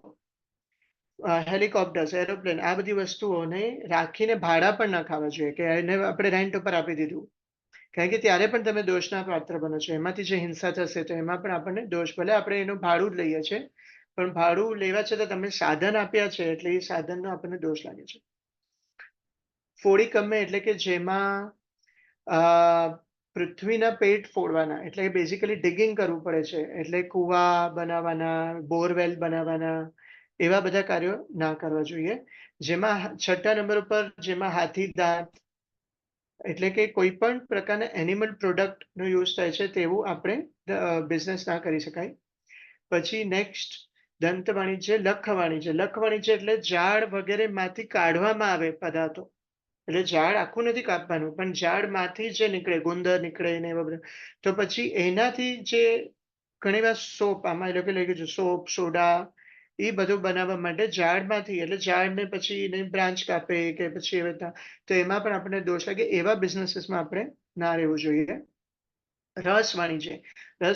હેલિકોપ્ટર્સ, એરોપ્લેન, આ બધી વસ્તુઓને રાખીને ભાડા પણ ના ખાવા જોઈએ કે એને આપણે રેન્ટ ઉપર આપી દીધું, કારણ કે ત્યારે પણ તમે દોષના પાત્ર બનો છો. એમાંથી જે હિંસા થશે તો એમાં પણ આપણને દોષ, ભલે આપણે એનું ભાડું જ લઈએ છીએ પણ ભાડું લેવા છતાં તમે સાધન આપ્યા છે એટલે એ સાધનનો આપણને દોષ લાગે છે. ફોડીકમે એટલે કે જેમાં પૃથ્વીના પેટ ફોડવાના, એટલે બેઝિકલી ડિગિંગ કરવું પડે છે, એટલે કુવા બનાવવાના, બોરવેલ બનાવવાના, એવા બધા કાર્યો ના કરવા જોઈએ. જેમાં 6ઠ્ઠા નંબર ઉપર જેમાં હાથી દાંત, એટલે કે કોઈ પણ પ્રકારના એનિમલ પ્રોડક્ટનો યુઝ થાય છે તેવું આપણે બિઝનેસ ના કરી શકાય. પછી નેક્સ્ટ દંત વાણિજ્ય, લખ વાણિજ્ય એટલે ઝાડ વગેરે માંથી કાઢવામાં આવે પદાર્થો. એટલે ઝાડ આખું નથી કાપવાનું, પણ ઝાડમાંથી જે નીકળે, ગુંદર નીકળે ને એવા બધા, તો પછી એનાથી જે ઘણીવાર સોપ, આમાં એ લોકો લઈ ગયું છે સોપ, સોડા, એ બધું બનાવવા માટે ઝાડમાંથી, એટલે ઝાડને પછી એની બ્રાન્ચ કાપે કે પછી એવી રીતના, તો એમાં પણ આપણને દોષ લાગે. એવા બિઝનેસીસમાં આપણે ના રહેવું જોઈએ. રસ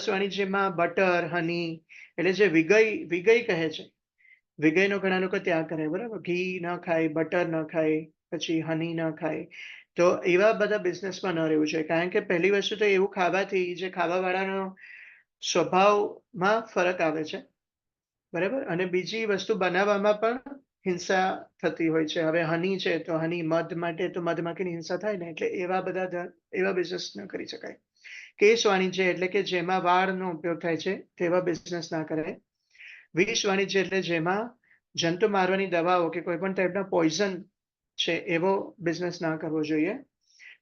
વાણિજ્યમાં બટર, હની, એટલે જે વિગઈ કહે છે, વિગયનો ઘણા લોકો ત્યાગ કરે, બરાબર? ઘી ન ખાય, બટર ન ખાય, પછી હની ન ખાય. તો એવા બધા બિઝનેસમાં ન રહેવું જોઈએ, કારણ કે પહેલી વસ્તુ તો એવું ખાવાથી જે ખાવાવાળાનો સ્વભાવમાં ફરક આવે છે, બરાબર? અને બીજી વસ્તુ બનાવવામાં પણ હિંસા થતી હોય છે. હવે હની છે તો હની, મધ માટે તો મધમાખીની હિંસા થાય ને, એટલે એવા બિઝનેસ ન કરી શકાય. કેશ વાણિજ્ય એટલે કે જેમાં વાળનો ઉપયોગ થાય છે તેવા બિઝનેસ ના કરાય. વિષ વાણિજ્ય એટલે જેમાં જંતુ મારવાની દવાઓ કે કોઈ પણ ટાઈપના પોઈઝન છે એવો બિઝનેસ ના કરવો જોઈએ.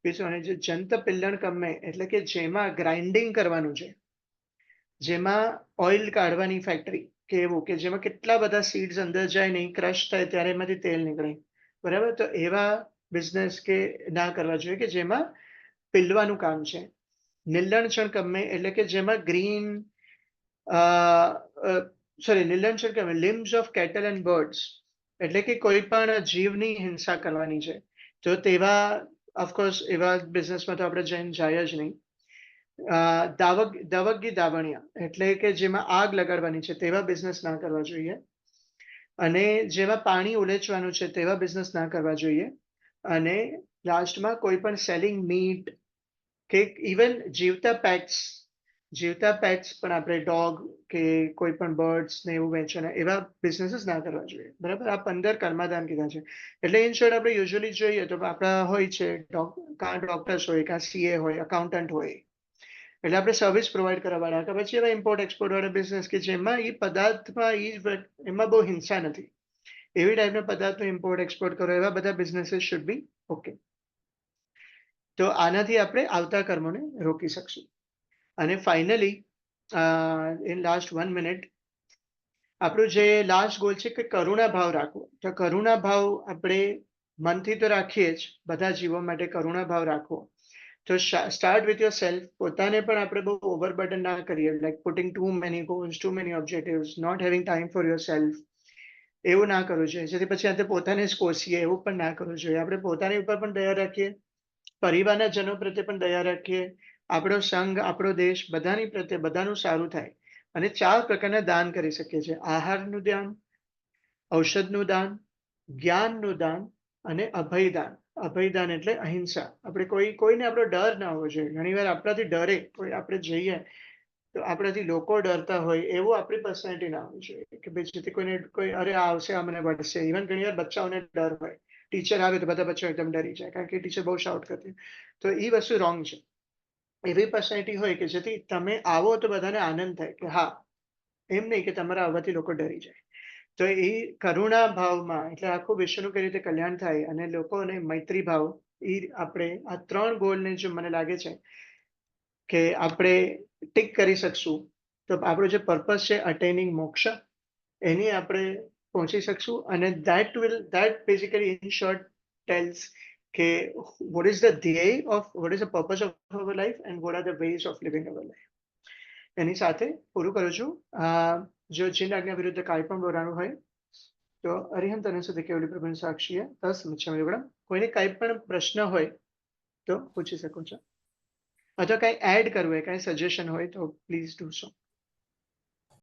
વિષ વાણિજ્ય. જંત પિલ્લણ કમે એટલે કે જેમાં ગ્રાઇન્ડિંગ કરવાનું છે, જેમાં ઓઇલ કાઢવાની ફેક્ટરી કે એવું, કે જેમાં કેટલા બધા સીડ્સ અંદર જાય ને ક્રશ થાય ત્યારે એમાંથી તેલ નીકળે, બરાબર? તો એવા બિઝનેસ કે ના કરવા જોઈએ કે જેમાં પીલવાનું કામ છે. નીલણચણ કમે એટલે કે જેમાં ગ્રીન, નીલણચણ કમે limbs of cattle and birds, એટલે કે કોઈ પણ જીવની હિંસા કરવાની છે, તો તેવા ઓફકોર્સ એવા બિઝનેસમાં તો આપણે જઈને જાય જ નહીં. દવગી દાવણિયા એટલે કે જેમાં આગ લગાડવાની છે તેવા બિઝનેસ ના કરવા જોઈએ. અને જેમાં પાણી ઉલેચવાનું છે તેવા બિઝનેસ ના કરવા જોઈએ. અને લાસ્ટમાં કોઈ પણ સેલિંગ મીટ કે ઇવન જીવતા પેટ્સ પણ આપણે ડોગ કે કોઈ પણ બર્ડ્સ ને એવું વેચવાના, એવા બિઝનેસીસ ના કરવા જોઈએ, બરાબર? આ 15 કર્માધાન કીધા છે. એટલે ઇન શોર્ટ આપણે યુઝ્યુઅલી જોઈએ તો આપણા હોય છે, કાં ડોક્ટર્સ હોય, કાં CA હોય, અકાઉન્ટન્ટ હોય, એટલે આપણે સર્વિસ પ્રોવાઈડ કરવા વાળા કે પછી એવા ઇમ્પોર્ટ એક્સપોર્ટ વાળા બિઝનેસ કે જેમાં એ પદાર્થમાં એમાં બહુ હિંસા નથી, એવી ટાઈપના પદાર્થનો ઇમ્પોર્ટ એક્સપોર્ટ કરો, એવા બધા બિઝનેસીસ શુડ બી ઓકે. તો આનાથી આપણે આવતા કર્મોને રોકી શકશું. અને ફાઇનલી ઇન લાસ્ટ 1 મિનિટ આપણું જે લાસ્ટ ગોલ છે કે કરુણા ભાવ રાખવો. તો કરુણા ભાવ આપણે મનથી તો રાખીએ જ, બધા જીવો માટે કરુણા ભાવ રાખવો. તો સ્ટાર્ટ વિથ યોર સેલ્ફ. પોતાને પણ આપણે બહુ ઓવરબર્ડન ના કરીએ, like putting too many goals, too many objectives, not having time for yourself. એવું ના કરવું જોઈએ, જેથી પછી આપણે પોતાને જ કોસીએ, એવું પણ ના કરવું જોઈએ. આપણે પોતાની ઉપર પણ દયા રાખીએ, પરિવારના જનો પ્રત્યે પણ દયા રાખીએ, આપણો સંઘ, આપણો દેશ, બધાની પ્રત્યે બધાનું સારું થાય. અને 4 પ્રકારના દાન કરી શકીએ છીએ: આહારનું દાન, ઔષધનું દાન, જ્ઞાનનું દાન અને અભયદાન. અભયદાન એટલે અહિંસા. આપણે કોઈને આપણો ડર ના હોવો જોઈએ. ઘણીવાર આપણાથી ડરે કોઈ, આપણે જઈએ તો આપણાથી લોકો ડરતા હોય એવું આપણી પર્સનાલિટી ના હોવી જોઈએ કે ભાઈ જેથી કોઈને કોઈ અરે આ આવશે આ મને વળશે. ઇવન ઘણીવાર બચ્ચાઓને ડર હોય, ટીચર આવે તો બધા બચ્ચાઓ એકદમ ડરી જાય કારણ કે ટીચર બહુ શાઉટ કરતી. તો એ વસ્તુ રોંગ છે. એવી પર્સનાલિટી હોય કે જેથી તમે આવો તો બધાને આનંદ થાય કે હા, એમ નહીં કે તમારા આવવાથી લોકો ડરી જાય. તો એ કરુણા ભાવમાં એટલે આખું વિશ્વનું કઈ રીતે કલ્યાણ થાય અને લોકોને મૈત્રી ભાવ, એ આપણે આ 3 ગોલને જો મને લાગે છે કે આપણે ટિક કરી શકશું તો આપણો જે પર્પસ છે અટેનિંગ મોક્ષ, એની આપણે પહોંચી શકશું. અને that basically in short tells કે what is the ધ્યેય of what is the purpose of our life and what are the ways of living our life. એની સાથે પૂરું કરું છું. જો જીન આજ્ઞા વિરુદ્ધ કાંઈ પણ બોલાવાનું હોય તો અરિહંત તને સુધી કેવલી પ્રભુની સાક્ષીએ તસ મિચ્છામિ યુગળમ. કોઈને કાંઈ પણ પ્રશ્ન હોય તો પૂછી શકો છો, અથવા કાંઈ એડ કરવું હોય, કાંઈ સજેશન હોય તો પ્લીઝ ડુ સો.